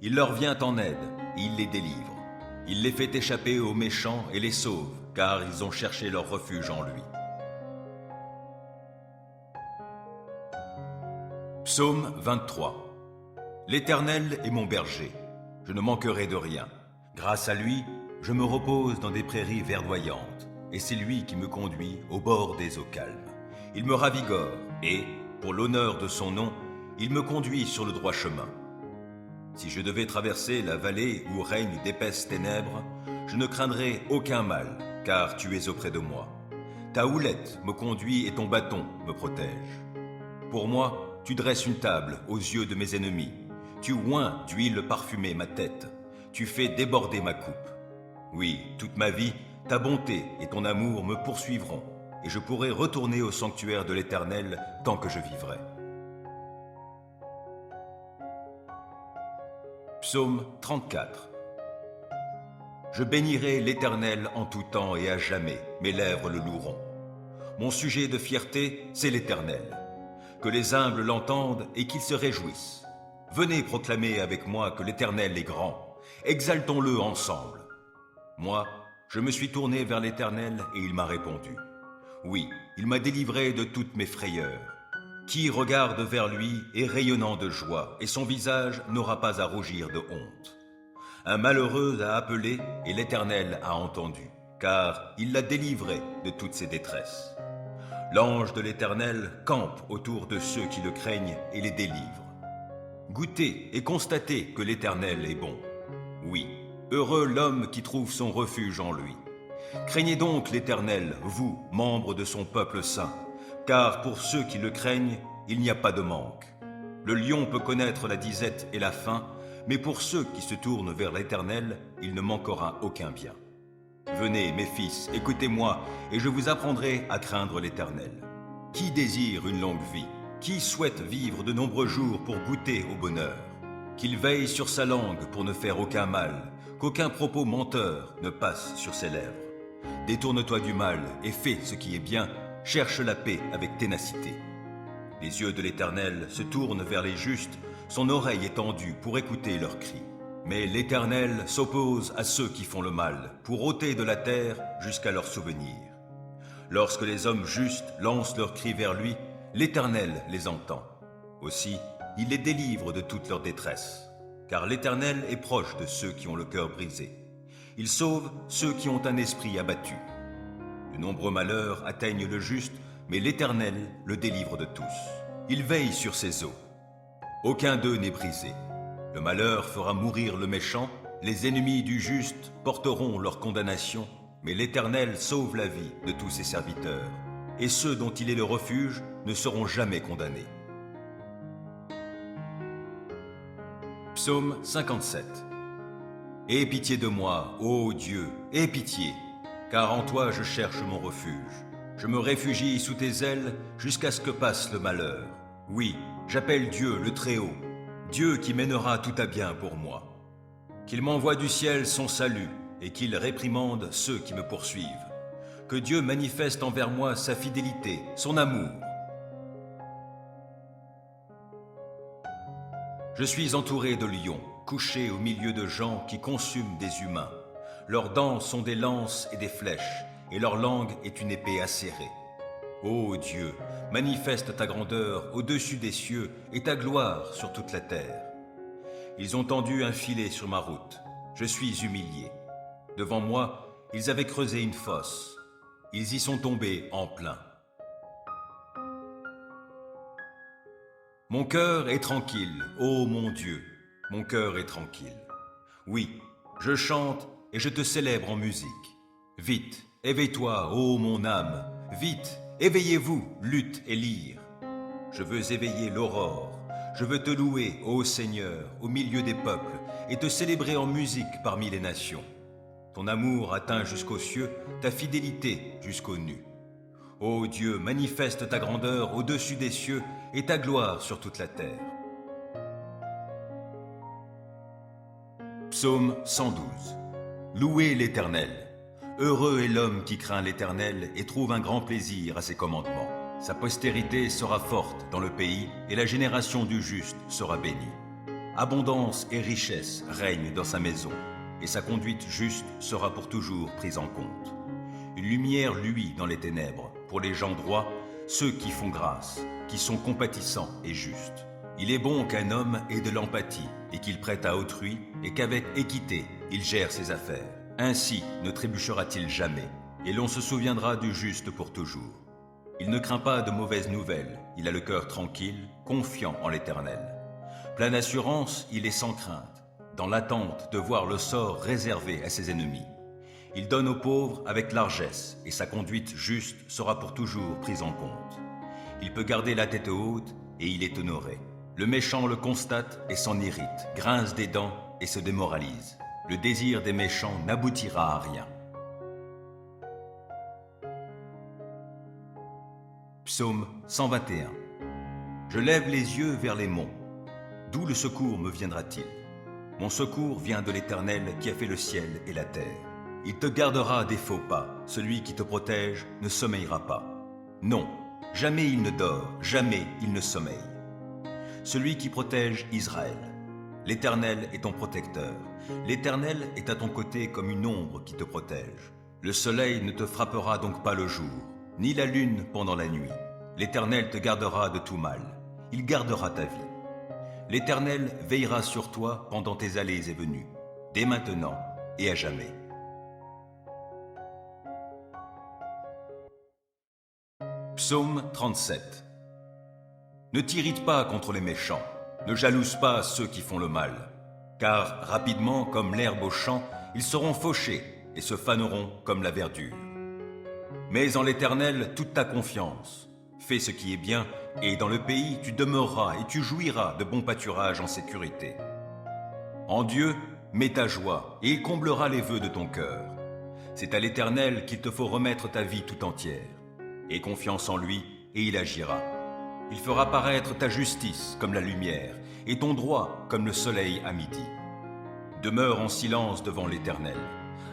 Il leur vient en aide, et il les délivre. Il les fait échapper aux méchants et les sauve, car ils ont cherché leur refuge en lui. Psaume 23. L'Éternel est mon berger, je ne manquerai de rien. Grâce à lui, je me repose dans des prairies verdoyantes, et c'est lui qui me conduit au bord des eaux calmes. Il me ravigore, et, pour l'honneur de son nom, il me conduit sur le droit chemin. Si je devais traverser la vallée où règnent d'épaisses ténèbres, je ne craindrais aucun mal, car tu es auprès de moi. Ta houlette me conduit et ton bâton me protège. Pour moi, tu dresses une table aux yeux de mes ennemis. Tu oins d'huile parfumée ma tête. Tu fais déborder ma coupe. Oui, toute ma vie, ta bonté et ton amour me poursuivront, et je pourrai retourner au sanctuaire de l'Éternel tant que je vivrai. Psaume 34. Je bénirai l'Éternel en tout temps et à jamais, mes lèvres le loueront. Mon sujet de fierté, c'est l'Éternel. Que les humbles l'entendent et qu'ils se réjouissent. Venez proclamer avec moi que l'Éternel est grand. Exaltons-le ensemble. Moi, je me suis tourné vers l'Éternel et il m'a répondu. Oui, il m'a délivré de toutes mes frayeurs. Qui regarde vers lui est rayonnant de joie et son visage n'aura pas à rougir de honte. Un malheureux a appelé et l'Éternel a entendu, car il l'a délivré de toutes ses détresses. L'ange de l'Éternel campe autour de ceux qui le craignent et les délivre. Goûtez et constatez que l'Éternel est bon. Oui, heureux l'homme qui trouve son refuge en lui. Craignez donc l'Éternel, vous, membres de son peuple saint, car pour ceux qui le craignent, il n'y a pas de manque. Le lion peut connaître la disette et la faim, mais pour ceux qui se tournent vers l'Éternel, il ne manquera aucun bien. Venez, mes fils, écoutez-moi, et je vous apprendrai à craindre l'Éternel. Qui désire une longue vie? Qui souhaite vivre de nombreux jours pour goûter au bonheur? Qu'il veille sur sa langue pour ne faire aucun mal, qu'aucun propos menteur ne passe sur ses lèvres. Détourne-toi du mal et fais ce qui est bien, cherche la paix avec ténacité. Les yeux de l'Éternel se tournent vers les justes, son oreille est tendue pour écouter leurs cris. Mais l'Éternel s'oppose à ceux qui font le mal, pour ôter de la terre jusqu'à leur souvenir. Lorsque les hommes justes lancent leurs cris vers lui, l'Éternel les entend. Aussi, il les délivre de toute leur détresse. Car l'Éternel est proche de ceux qui ont le cœur brisé. Il sauve ceux qui ont un esprit abattu. De nombreux malheurs atteignent le juste, mais l'Éternel le délivre de tous. Il veille sur ses eaux. Aucun d'eux n'est brisé. Le malheur fera mourir le méchant, les ennemis du juste porteront leur condamnation, mais l'Éternel sauve la vie de tous ses serviteurs, et ceux dont il est le refuge ne seront jamais condamnés. Psaume 57. Aie pitié de moi, ô Dieu, aie pitié, car en toi je cherche mon refuge. Je me réfugie sous tes ailes jusqu'à ce que passe le malheur. Oui, j'appelle Dieu le Très-Haut, Dieu qui mènera tout à bien pour moi. Qu'il m'envoie du ciel son salut et qu'il réprimande ceux qui me poursuivent. Que Dieu manifeste envers moi sa fidélité, son amour. Je suis entouré de lions, couché au milieu de gens qui consument des humains. Leurs dents sont des lances et des flèches, et leur langue est une épée acérée. Ô Dieu, manifeste ta grandeur au-dessus des cieux et ta gloire sur toute la terre. Ils ont tendu un filet sur ma route. Je suis humilié. Devant moi, ils avaient creusé une fosse. Ils y sont tombés en plein. Mon cœur est tranquille, ô mon Dieu, mon cœur est tranquille. Oui, je chante et je te célèbre en musique. Vite, éveille-toi, ô mon âme, vite, éveillez-vous, lutte et lyre. Je veux éveiller l'aurore, je veux te louer, ô Seigneur, au milieu des peuples, et te célébrer en musique parmi les nations. Ton amour atteint jusqu'aux cieux, ta fidélité jusqu'aux nues. Ô Dieu, manifeste ta grandeur au-dessus des cieux et ta gloire sur toute la terre. Psaume 112. Louez l'Éternel. Heureux est l'homme qui craint l'Éternel et trouve un grand plaisir à ses commandements. Sa postérité sera forte dans le pays et la génération du juste sera bénie. Abondance et richesse règnent dans sa maison et sa conduite juste sera pour toujours prise en compte. Une lumière luit dans les ténèbres pour les gens droits, ceux qui font grâce, qui sont compatissants et justes. Il est bon qu'un homme ait de l'empathie et qu'il prête à autrui et qu'avec équité, il gère ses affaires. Ainsi ne trébuchera-t-il jamais et l'on se souviendra du juste pour toujours. Il ne craint pas de mauvaises nouvelles, il a le cœur tranquille, confiant en l'Éternel. Plein d'assurance, il est sans crainte, dans l'attente de voir le sort réservé à ses ennemis. Il donne aux pauvres avec largesse et sa conduite juste sera pour toujours prise en compte. Il peut garder la tête haute et il est honoré. Le méchant le constate et s'en irrite, grince des dents et se démoralise. Le désir des méchants n'aboutira à rien. Psaume 121. Je lève les yeux vers les monts. D'où le secours me viendra-t-il? Mon secours vient de l'Éternel qui a fait le ciel et la terre. Il te gardera des faux pas. Celui qui te protège ne sommeillera pas. Non, jamais il ne dort, jamais il ne sommeille. Celui qui protège Israël. L'Éternel est ton protecteur. L'Éternel est à ton côté comme une ombre qui te protège. Le soleil ne te frappera donc pas le jour, ni la lune pendant la nuit. L'Éternel te gardera de tout mal. Il gardera ta vie. L'Éternel veillera sur toi pendant tes allées et venues, dès maintenant et à jamais. Psaume 37. Ne t'irrite pas contre les méchants, ne jalouse pas ceux qui font le mal, car rapidement, comme l'herbe au champ, ils seront fauchés et se faneront comme la verdure. Mets en l'Éternel toute ta confiance, fais ce qui est bien, et dans le pays tu demeureras et tu jouiras de bons pâturages en sécurité. En Dieu, mets ta joie, et il comblera les vœux de ton cœur. C'est à l'Éternel qu'il te faut remettre ta vie tout entière. Aie confiance en lui, et il agira. Il fera paraître ta justice comme la lumière, et ton droit comme le soleil à midi. Demeure en silence devant l'Éternel.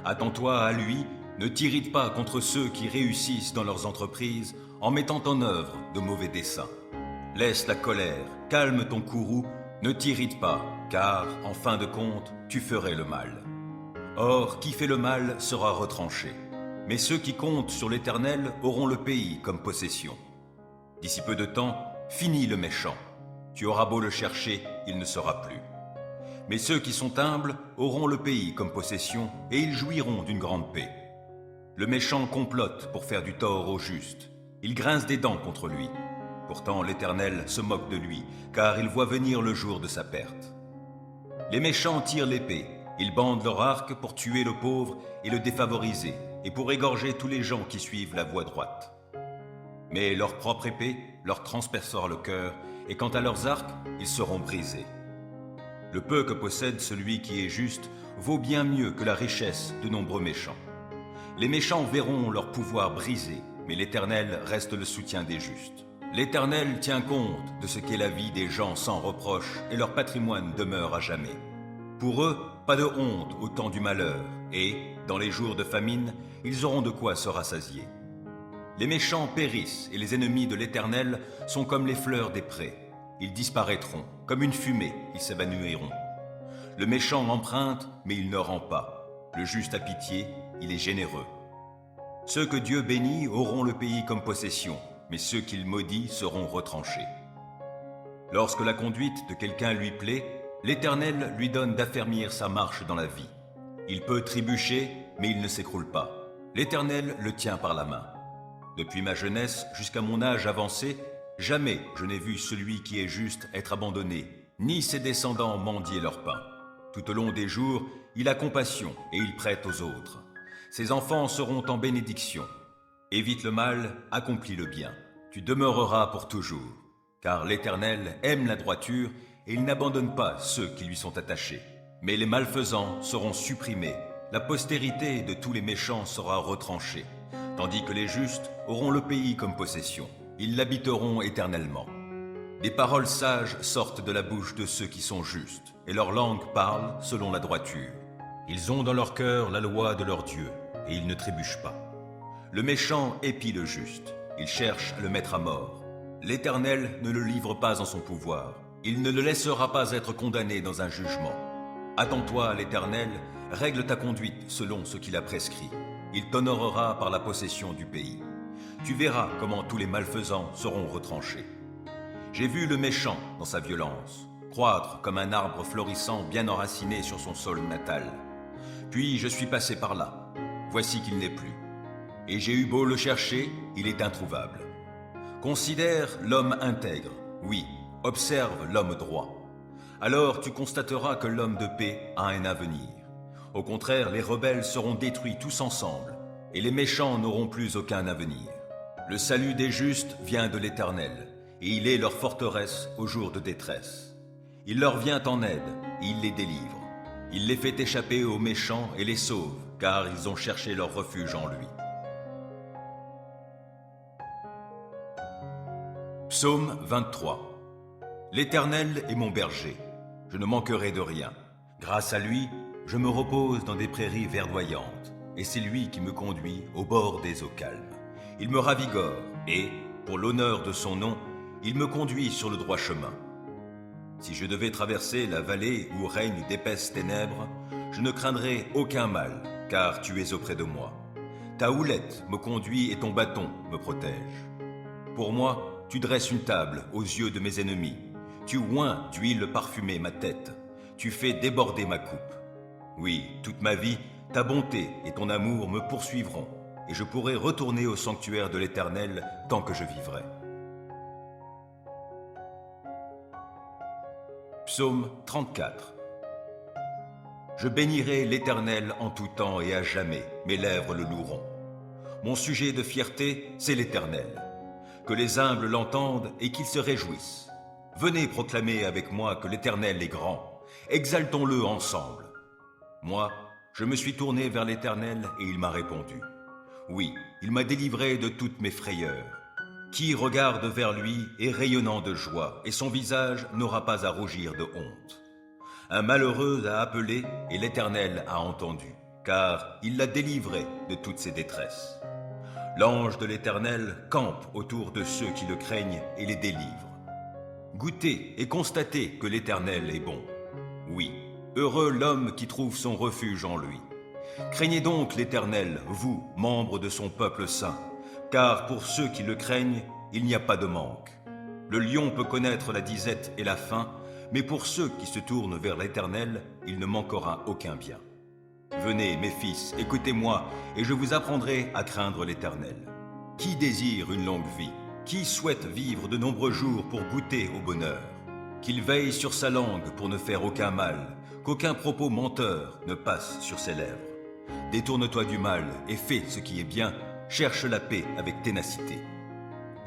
Attends-toi à lui, ne t'irrite pas contre ceux qui réussissent dans leurs entreprises en mettant en œuvre de mauvais desseins. Laisse la colère, calme ton courroux, ne t'irrite pas, car, en fin de compte, tu ferais le mal. Or, qui fait le mal sera retranché. Mais ceux qui comptent sur l'Éternel auront le pays comme possession. D'ici peu de temps, finis le méchant. Tu auras beau le chercher, il ne sera plus. Mais ceux qui sont humbles auront le pays comme possession et ils jouiront d'une grande paix. Le méchant complote pour faire du tort au juste. Il grince des dents contre lui. Pourtant l'Éternel se moque de lui, car il voit venir le jour de sa perte. Les méchants tirent l'épée, ils bandent leur arc pour tuer le pauvre et le défavoriser, et pour égorger tous les gens qui suivent la voie droite. Mais leur propre épée leur transpercera le cœur, et quant à leurs arcs, ils seront brisés. Le peu que possède celui qui est juste vaut bien mieux que la richesse de nombreux méchants. Les méchants verront leur pouvoir brisé, mais l'Éternel reste le soutien des justes. L'Éternel tient compte de ce qu'est la vie des gens sans reproche, et leur patrimoine demeure à jamais. Pour eux, pas de honte au temps du malheur, et, dans les jours de famine, ils auront de quoi se rassasier. Les méchants périssent, et les ennemis de l'Éternel sont comme les fleurs des prés. Ils disparaîtront, comme une fumée, ils s'évanouiront. Le méchant emprunte, mais il ne rend pas. Le juste a pitié, il est généreux. Ceux que Dieu bénit auront le pays comme possession, mais ceux qu'il maudit seront retranchés. Lorsque la conduite de quelqu'un lui plaît, l'Éternel lui donne d'affermir sa marche dans la vie. Il peut trébucher, mais il ne s'écroule pas. L'Éternel le tient par la main. Depuis ma jeunesse jusqu'à mon âge avancé, jamais je n'ai vu celui qui est juste être abandonné, ni ses descendants mendier leur pain. Tout au long des jours, il a compassion et il prête aux autres. Ses enfants seront en bénédiction. Évite le mal, accomplis le bien. Tu demeureras pour toujours. Car l'Éternel aime la droiture et il n'abandonne pas ceux qui lui sont attachés. Mais les malfaisants seront supprimés. La postérité de tous les méchants sera retranchée. Tandis que les justes auront le pays comme possession. Ils l'habiteront éternellement. Des paroles sages sortent de la bouche de ceux qui sont justes, et leur langue parle selon la droiture. Ils ont dans leur cœur la loi de leur Dieu, et ils ne trébuchent pas. Le méchant épie le juste, il cherche à le mettre à mort. L'Éternel ne le livre pas en son pouvoir, il ne le laissera pas être condamné dans un jugement. Attends-toi à l'Éternel, règle ta conduite selon ce qu'il a prescrit. Il t'honorera par la possession du pays. Tu verras comment tous les malfaisants seront retranchés. J'ai vu le méchant dans sa violence, croître comme un arbre florissant bien enraciné sur son sol natal. Puis je suis passé par là, voici qu'il n'est plus. Et j'ai eu beau le chercher, il est introuvable. Considère l'homme intègre, oui, observe l'homme droit. Alors tu constateras que l'homme de paix a un avenir. Au contraire, les rebelles seront détruits tous ensemble, et les méchants n'auront plus aucun avenir. Le salut des justes vient de l'Éternel, et il est leur forteresse au jour de détresse. Il leur vient en aide, et il les délivre. Il les fait échapper aux méchants et les sauve, car ils ont cherché leur refuge en lui. Psaume 23. L'Éternel est mon berger, je ne manquerai de rien. Grâce à lui, je me repose dans des prairies verdoyantes, et c'est lui qui me conduit au bord des eaux calmes. Il me ravigore, et, pour l'honneur de son nom, il me conduit sur le droit chemin. Si je devais traverser la vallée où règnent d'épaisses ténèbres, je ne craindrai aucun mal, car tu es auprès de moi. Ta houlette me conduit et ton bâton me protège. Pour moi, tu dresses une table aux yeux de mes ennemis. Tu oins d'huile parfumée ma tête. Tu fais déborder ma coupe. Oui, toute ma vie, ta bonté et ton amour me poursuivront, et je pourrai retourner au sanctuaire de l'Éternel tant que je vivrai. Psaume 34. Je bénirai l'Éternel en tout temps et à jamais, mes lèvres le loueront. Mon sujet de fierté, c'est l'Éternel. Que les humbles l'entendent et qu'ils se réjouissent. Venez proclamer avec moi que l'Éternel est grand. Exaltons-le ensemble. Moi, je me suis tourné vers l'Éternel et il m'a répondu. Oui, il m'a délivré de toutes mes frayeurs. Qui regarde vers lui est rayonnant de joie, et son visage n'aura pas à rougir de honte. Un malheureux a appelé, et l'Éternel a entendu, car il l'a délivré de toutes ses détresses. L'ange de l'Éternel campe autour de ceux qui le craignent et les délivre. Goûtez et constatez que l'Éternel est bon. Oui, heureux l'homme qui trouve son refuge en lui. Craignez donc l'Éternel, vous, membres de son peuple saint, car pour ceux qui le craignent, il n'y a pas de manque. Le lion peut connaître la disette et la faim, mais pour ceux qui se tournent vers l'Éternel, il ne manquera aucun bien. Venez, mes fils, écoutez-moi, et je vous apprendrai à craindre l'Éternel. Qui désire une longue vie? Qui souhaite vivre de nombreux jours pour goûter au bonheur? Qu'il veille sur sa langue pour ne faire aucun mal, qu'aucun propos menteur ne passe sur ses lèvres. Détourne-toi du mal et fais ce qui est bien, cherche la paix avec ténacité.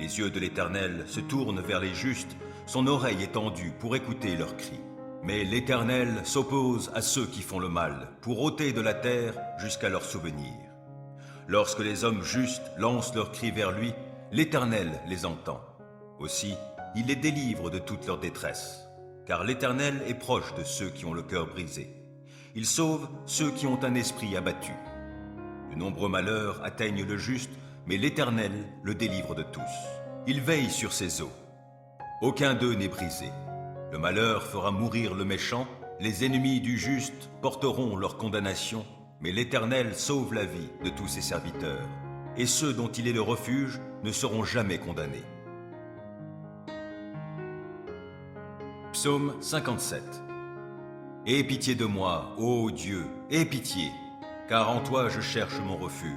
Les yeux de l'Éternel se tournent vers les justes, son oreille est tendue pour écouter leurs cris. Mais l'Éternel s'oppose à ceux qui font le mal, pour ôter de la terre jusqu'à leur souvenir. Lorsque les hommes justes lancent leurs cris vers lui, l'Éternel les entend. Aussi, il les délivre de toute leur détresse. Car l'Éternel est proche de ceux qui ont le cœur brisé. Il sauve ceux qui ont un esprit abattu. De nombreux malheurs atteignent le juste, mais l'Éternel le délivre de tous. Il veille sur ses eaux. Aucun d'eux n'est brisé. Le malheur fera mourir le méchant, les ennemis du juste porteront leur condamnation, mais l'Éternel sauve la vie de tous ses serviteurs, et ceux dont il est le refuge ne seront jamais condamnés. Psaume 57. Aie pitié de moi, ô Dieu, aie pitié, car en toi je cherche mon refuge.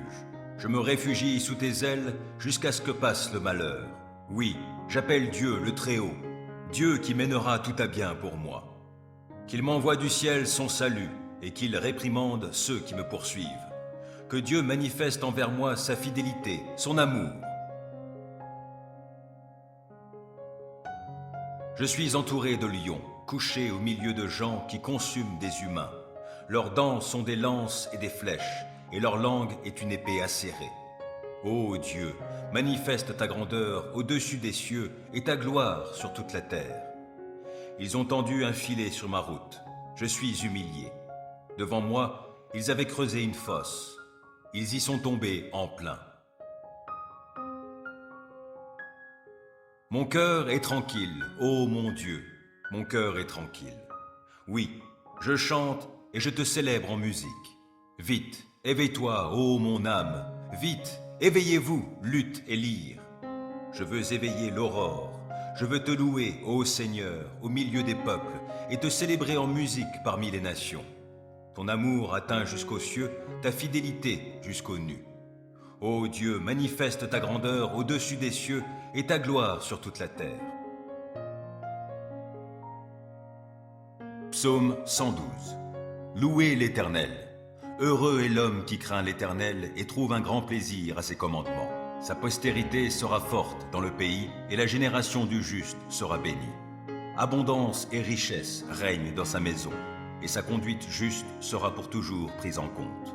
Je me réfugie sous tes ailes jusqu'à ce que passe le malheur. Oui, j'appelle Dieu le Très-Haut, Dieu qui mènera tout à bien pour moi. Qu'il m'envoie du ciel son salut et qu'il réprimande ceux qui me poursuivent. Que Dieu manifeste envers moi sa fidélité, son amour. Je suis entouré de lions, couché au milieu de gens qui consument des humains. Leurs dents sont des lances et des flèches, et leur langue est une épée acérée. Ô Dieu, manifeste ta grandeur au-dessus des cieux et ta gloire sur toute la terre. Ils ont tendu un filet sur ma route. Je suis humilié. Devant moi, ils avaient creusé une fosse. Ils y sont tombés en plein. Mon cœur est tranquille, ô mon Dieu, mon cœur est tranquille. Oui, je chante et je te célèbre en musique. Vite, éveille-toi, ô mon âme, vite, éveillez-vous, lutte et lyre. Je veux éveiller l'aurore, je veux te louer, ô Seigneur, au milieu des peuples, et te célébrer en musique parmi les nations. Ton amour atteint jusqu'aux cieux, ta fidélité jusqu'aux nues. Ô Dieu, manifeste ta grandeur au-dessus des cieux et ta gloire sur toute la terre. Psaume 112. Louez l'Éternel. Heureux est l'homme qui craint l'Éternel et trouve un grand plaisir à ses commandements. Sa postérité sera forte dans le pays et la génération du juste sera bénie. Abondance et richesse règnent dans sa maison et sa conduite juste sera pour toujours prise en compte.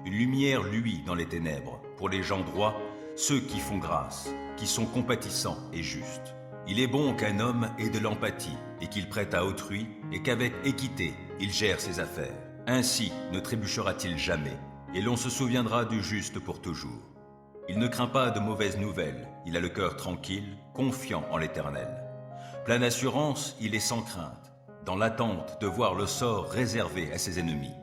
Une lumière luit dans les ténèbres pour les gens droits, ceux qui font grâce, qui sont compatissants et justes. Il est bon qu'un homme ait de l'empathie et qu'il prête à autrui et qu'avec équité, il gère ses affaires. Ainsi ne trébuchera-t-il jamais et l'on se souviendra du juste pour toujours. Il ne craint pas de mauvaises nouvelles, il a le cœur tranquille, confiant en l'Éternel. Plein d'assurance, il est sans crainte, dans l'attente de voir le sort réservé à ses ennemis.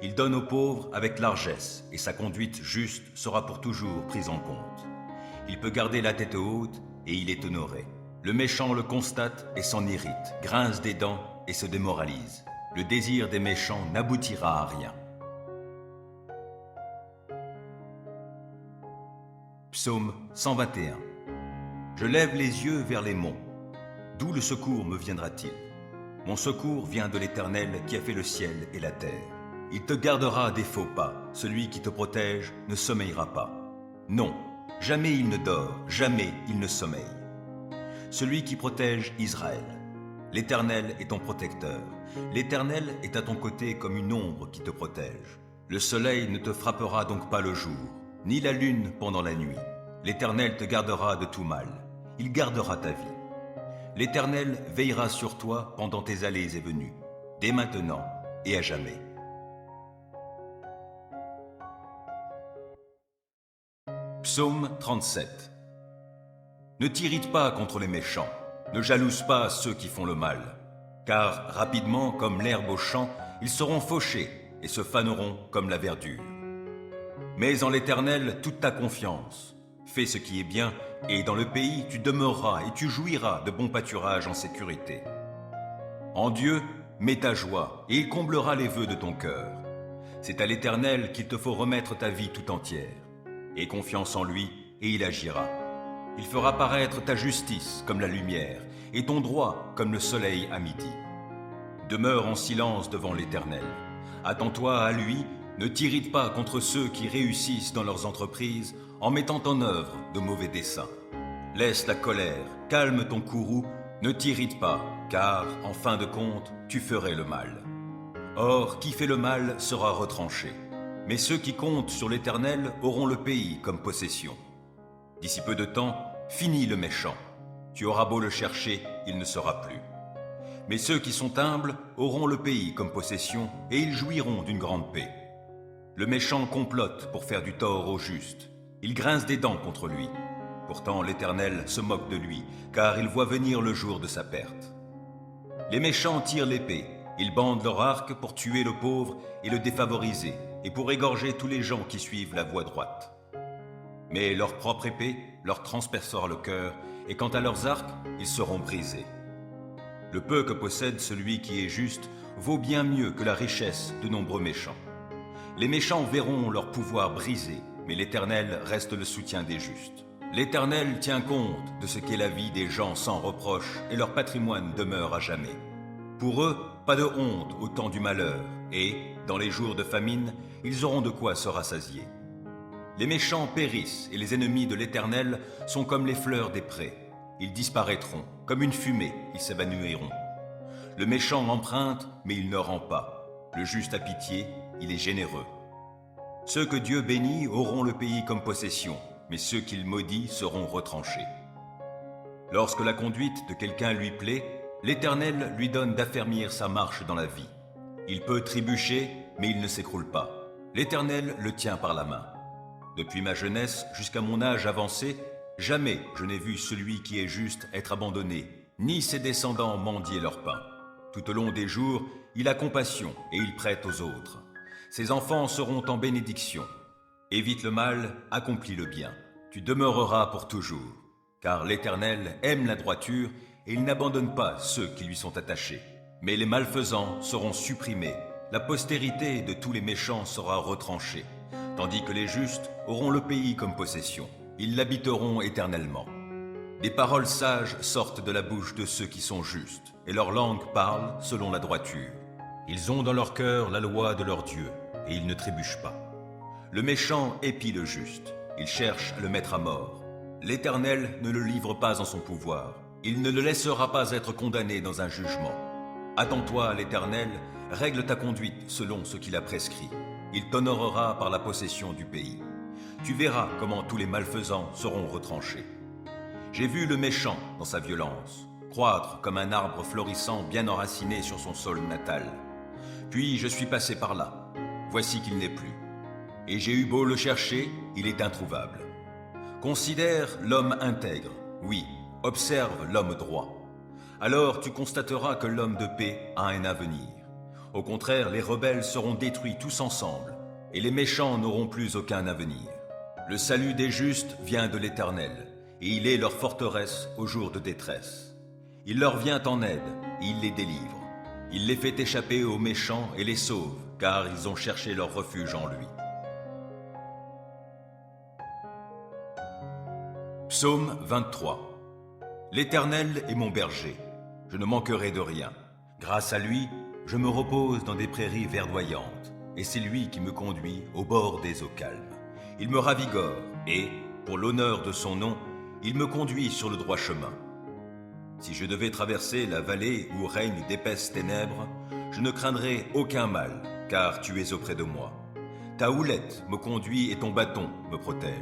Il donne aux pauvres avec largesse et sa conduite juste sera pour toujours prise en compte. Il peut garder la tête haute et il est honoré. Le méchant le constate et s'en irrite, grince des dents et se démoralise. Le désir des méchants n'aboutira à rien. Psaume 121. Je lève les yeux vers les monts. D'où le secours me viendra-t-il? Mon secours vient de l'Éternel qui a fait le ciel et la terre. Il te gardera des faux pas. Celui qui te protège ne sommeillera pas. Non, jamais il ne dort, jamais il ne sommeille. Celui qui protège Israël. L'Éternel est ton protecteur. L'Éternel est à ton côté comme une ombre qui te protège. Le soleil ne te frappera donc pas le jour, ni la lune pendant la nuit. L'Éternel te gardera de tout mal. Il gardera ta vie. L'Éternel veillera sur toi pendant tes allées et venues, dès maintenant et à jamais. Psaume 37. Ne t'irrite pas contre les méchants, ne jalouse pas ceux qui font le mal, car rapidement, comme l'herbe au champ, ils seront fauchés et se faneront comme la verdure. Mets en l'Éternel toute ta confiance, fais ce qui est bien, et dans le pays tu demeureras et tu jouiras de bons pâturages en sécurité. En Dieu, mets ta joie, et il comblera les vœux de ton cœur. C'est à l'Éternel qu'il te faut remettre ta vie tout entière. Aie confiance en lui, et il agira. Il fera paraître ta justice comme la lumière, et ton droit comme le soleil à midi. Demeure en silence devant l'Éternel. Attends-toi à lui, ne t'irrite pas contre ceux qui réussissent dans leurs entreprises en mettant en œuvre de mauvais desseins. Laisse la colère, calme ton courroux, ne t'irrite pas, car, en fin de compte, tu ferais le mal. Or, qui fait le mal sera retranché. Mais ceux qui comptent sur l'Éternel auront le pays comme possession. D'ici peu de temps, finis le méchant. Tu auras beau le chercher, il ne sera plus. Mais ceux qui sont humbles auront le pays comme possession et ils jouiront d'une grande paix. Le méchant complote pour faire du tort au juste. Il grince des dents contre lui. Pourtant l'Éternel se moque de lui, car il voit venir le jour de sa perte. Les méchants tirent l'épée. Ils bandent leur arc pour tuer le pauvre et le défavoriser, et pour égorger tous les gens qui suivent la voie droite. Mais leur propre épée leur transpercera le cœur, et quant à leurs arcs, ils seront brisés. Le peu que possède celui qui est juste vaut bien mieux que la richesse de nombreux méchants. Les méchants verront leur pouvoir brisé, mais l'Éternel reste le soutien des justes. L'Éternel tient compte de ce qu'est la vie des gens sans reproche, et leur patrimoine demeure à jamais. Pour eux, pas de honte au temps du malheur, et, dans les jours de famine, ils auront de quoi se rassasier. Les méchants périssent, et les ennemis de l'Éternel sont comme les fleurs des prés. Ils disparaîtront, comme une fumée, ils s'évanouiront. Le méchant emprunte, mais il ne rend pas. Le juste a pitié, il est généreux. Ceux que Dieu bénit auront le pays comme possession, mais ceux qu'il maudit seront retranchés. Lorsque la conduite de quelqu'un lui plaît, l'Éternel lui donne d'affermir sa marche dans la vie. Il peut trébucher, mais il ne s'écroule pas. L'Éternel le tient par la main. Depuis ma jeunesse jusqu'à mon âge avancé, jamais je n'ai vu celui qui est juste être abandonné, ni ses descendants mendier leur pain. Tout au long des jours, il a compassion et il prête aux autres. Ses enfants seront en bénédiction. Évite le mal, accomplis le bien. Tu demeureras pour toujours. Car l'Éternel aime la droiture et il n'abandonne pas ceux qui lui sont attachés. Mais les malfaisants seront supprimés. La postérité de tous les méchants sera retranchée, tandis que les justes auront le pays comme possession. Ils l'habiteront éternellement. Des paroles sages sortent de la bouche de ceux qui sont justes, et leur langue parle selon la droiture. Ils ont dans leur cœur la loi de leur Dieu, et ils ne trébuchent pas. Le méchant épie le juste, il cherche à le mettre à mort. L'Éternel ne le livre pas en son pouvoir, il ne le laissera pas être condamné dans un jugement. Attends-toi à l'Éternel, règle ta conduite selon ce qu'il a prescrit. Il t'honorera par la possession du pays. Tu verras comment tous les malfaisants seront retranchés. J'ai vu le méchant dans sa violence, croître comme un arbre florissant bien enraciné sur son sol natal. Puis je suis passé par là, voici qu'il n'est plus. Et j'ai eu beau le chercher, il est introuvable. Considère l'homme intègre, oui, observe l'homme droit. Alors tu constateras que l'homme de paix a un avenir. Au contraire, les rebelles seront détruits tous ensemble, et les méchants n'auront plus aucun avenir. Le salut des justes vient de l'Éternel, et il est leur forteresse au jour de détresse. Il leur vient en aide, et il les délivre. Il les fait échapper aux méchants et les sauve, car ils ont cherché leur refuge en lui. Psaume 23. L'Éternel est mon berger, je ne manquerai de rien. Grâce à lui, je me repose dans des prairies verdoyantes, et c'est lui qui me conduit au bord des eaux calmes. Il me ravigore, et, pour l'honneur de son nom, il me conduit sur le droit chemin. Si je devais traverser la vallée où règnent d'épaisses ténèbres, je ne craindrai aucun mal, car tu es auprès de moi. Ta houlette me conduit et ton bâton me protège.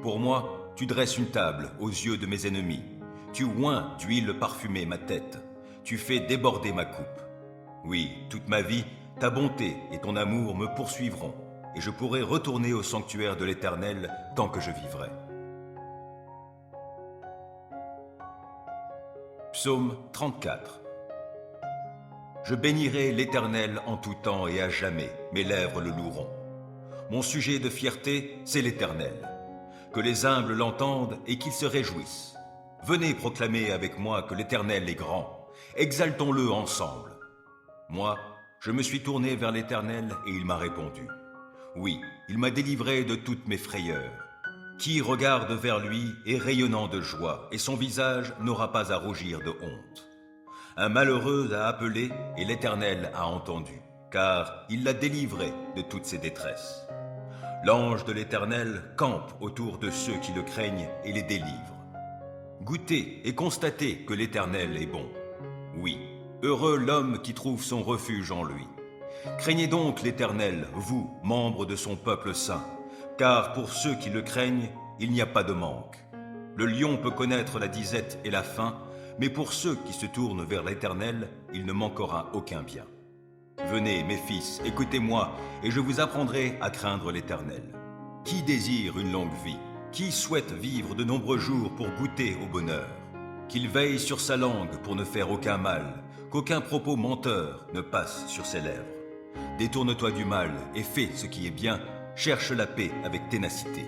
Pour moi, tu dresses une table aux yeux de mes ennemis. Tu oins d'huile parfumée ma tête. Tu fais déborder ma coupe. Oui, toute ma vie, ta bonté et ton amour me poursuivront, et je pourrai retourner au sanctuaire de l'Éternel tant que je vivrai. Psaume 34. Je bénirai l'Éternel en tout temps et à jamais, mes lèvres le loueront. Mon sujet de fierté, c'est l'Éternel. Que les humbles l'entendent et qu'ils se réjouissent. Venez proclamer avec moi que l'Éternel est grand. Exaltons-le ensemble. Moi, je me suis tourné vers l'Éternel et il m'a répondu. Oui, il m'a délivré de toutes mes frayeurs. Qui regarde vers lui est rayonnant de joie, et son visage n'aura pas à rougir de honte. Un malheureux a appelé, et l'Éternel a entendu, car il l'a délivré de toutes ses détresses. L'ange de l'Éternel campe autour de ceux qui le craignent et les délivre. Goûtez et constatez que l'Éternel est bon. Oui, heureux l'homme qui trouve son refuge en lui. Craignez donc l'Éternel, vous, membres de son peuple saint, car pour ceux qui le craignent, il n'y a pas de manque. Le lion peut connaître la disette et la faim, mais pour ceux qui se tournent vers l'Éternel, il ne manquera aucun bien. Venez, mes fils, écoutez-moi, et je vous apprendrai à craindre l'Éternel. Qui désire une longue vie? Qui souhaite vivre de nombreux jours pour goûter au bonheur? Qu'il veille sur sa langue pour ne faire aucun mal, qu'aucun propos menteur ne passe sur ses lèvres. Détourne-toi du mal et fais ce qui est bien, cherche la paix avec ténacité.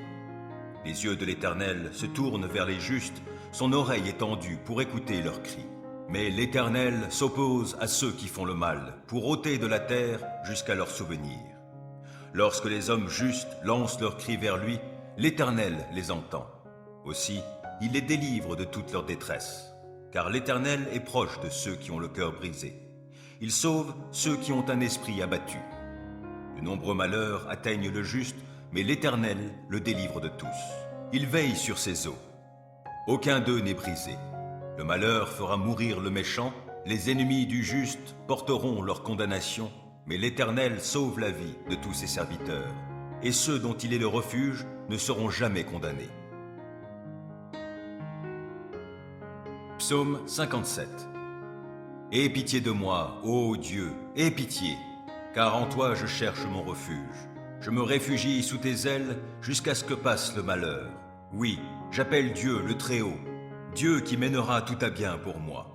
Les yeux de l'Éternel se tournent vers les justes, son oreille est tendue pour écouter leurs cris. Mais l'Éternel s'oppose à ceux qui font le mal, pour ôter de la terre jusqu'à leur souvenir. Lorsque les hommes justes lancent leurs cris vers lui, l'Éternel les entend. Aussi, il les délivre de toute leur détresse. Car l'Éternel est proche de ceux qui ont le cœur brisé. Il sauve ceux qui ont un esprit abattu. De nombreux malheurs atteignent le juste, mais l'Éternel le délivre de tous. Il veille sur ses eaux. Aucun d'eux n'est brisé. Le malheur fera mourir le méchant, les ennemis du juste porteront leur condamnation, mais l'Éternel sauve la vie de tous ses serviteurs, et ceux dont il est le refuge ne seront jamais condamnés. Psaume 57. Aie pitié de moi, ô Dieu, aie pitié, car en toi je cherche mon refuge. Je me réfugie sous tes ailes jusqu'à ce que passe le malheur. Oui, j'appelle Dieu le Très-Haut, Dieu qui mènera tout à bien pour moi.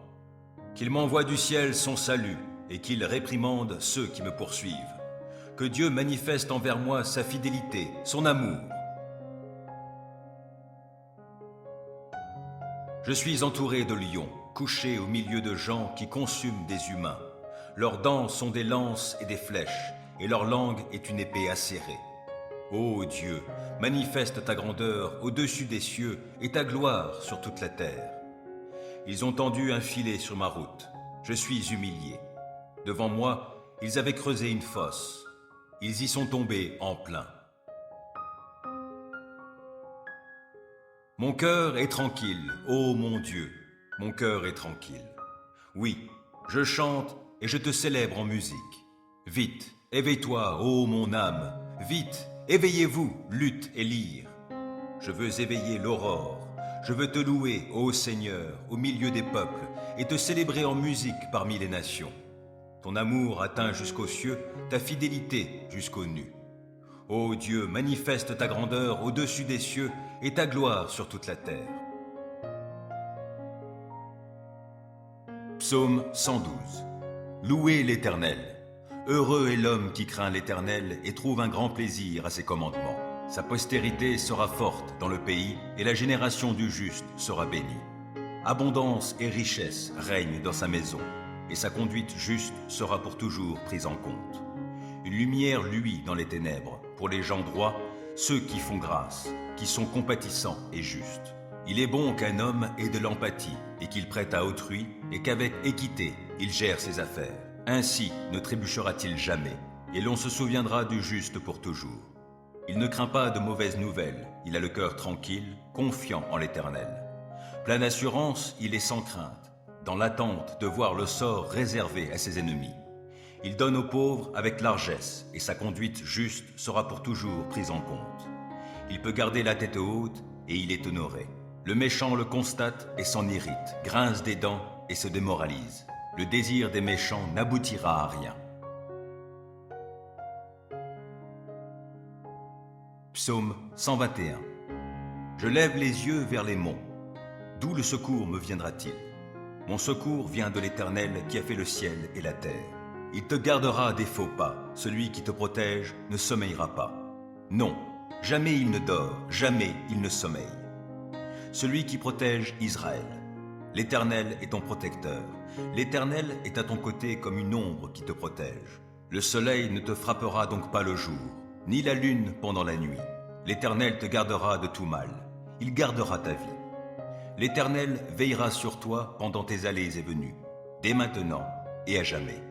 Qu'il m'envoie du ciel son salut et qu'il réprimande ceux qui me poursuivent. Que Dieu manifeste envers moi sa fidélité, son amour. Je suis entouré de lions, couché au milieu de gens qui consument des humains. Leurs dents sont des lances et des flèches, et leur langue est une épée acérée. Ô Dieu, manifeste ta grandeur au-dessus des cieux et ta gloire sur toute la terre. Ils ont tendu un filet sur ma route. Je suis humilié. Devant moi, ils avaient creusé une fosse. Ils y sont tombés en plein. Mon cœur est tranquille, ô mon Dieu, mon cœur est tranquille. Oui, je chante et je te célèbre en musique. Vite, éveille-toi, ô mon âme, vite, éveillez-vous, lutte et lyre. Je veux éveiller l'aurore, je veux te louer, ô Seigneur, au milieu des peuples, et te célébrer en musique parmi les nations. Ton amour atteint jusqu'aux cieux, ta fidélité jusqu'aux nues. Ô Dieu, manifeste ta grandeur au-dessus des cieux et ta gloire sur toute la terre. Psaume 112. Louez l'Éternel. Heureux est l'homme qui craint l'Éternel et trouve un grand plaisir à ses commandements. Sa postérité sera forte dans le pays et la génération du juste sera bénie. Abondance et richesse règnent dans sa maison et sa conduite juste sera pour toujours prise en compte. Une lumière luit dans les ténèbres pour les gens droits, ceux qui font grâce, qui sont compatissants et justes. Il est bon qu'un homme ait de l'empathie et qu'il prête à autrui et qu'avec équité il gère ses affaires. Ainsi ne trébuchera-t-il jamais et l'on se souviendra du juste pour toujours. Il ne craint pas de mauvaises nouvelles, il a le cœur tranquille, confiant en l'Éternel. Plein d'assurance, il est sans crainte, dans l'attente de voir le sort réservé à ses ennemis. Il donne aux pauvres avec largesse et sa conduite juste sera pour toujours prise en compte. Il peut garder la tête haute et il est honoré. Le méchant le constate et s'en irrite, grince des dents et se démoralise. Le désir des méchants n'aboutira à rien. Psaume 121. Je lève les yeux vers les monts. D'où le secours me viendra-t-il? Mon secours vient de l'Éternel qui a fait le ciel et la terre. Il te gardera des faux pas. Celui qui te protège ne sommeillera pas. Non, jamais il ne dort, jamais il ne sommeille. Celui qui protège Israël. L'Éternel est ton protecteur. L'Éternel est à ton côté comme une ombre qui te protège. Le soleil ne te frappera donc pas le jour, ni la lune pendant la nuit. L'Éternel te gardera de tout mal. Il gardera ta vie. L'Éternel veillera sur toi pendant tes allées et venues, dès maintenant et à jamais.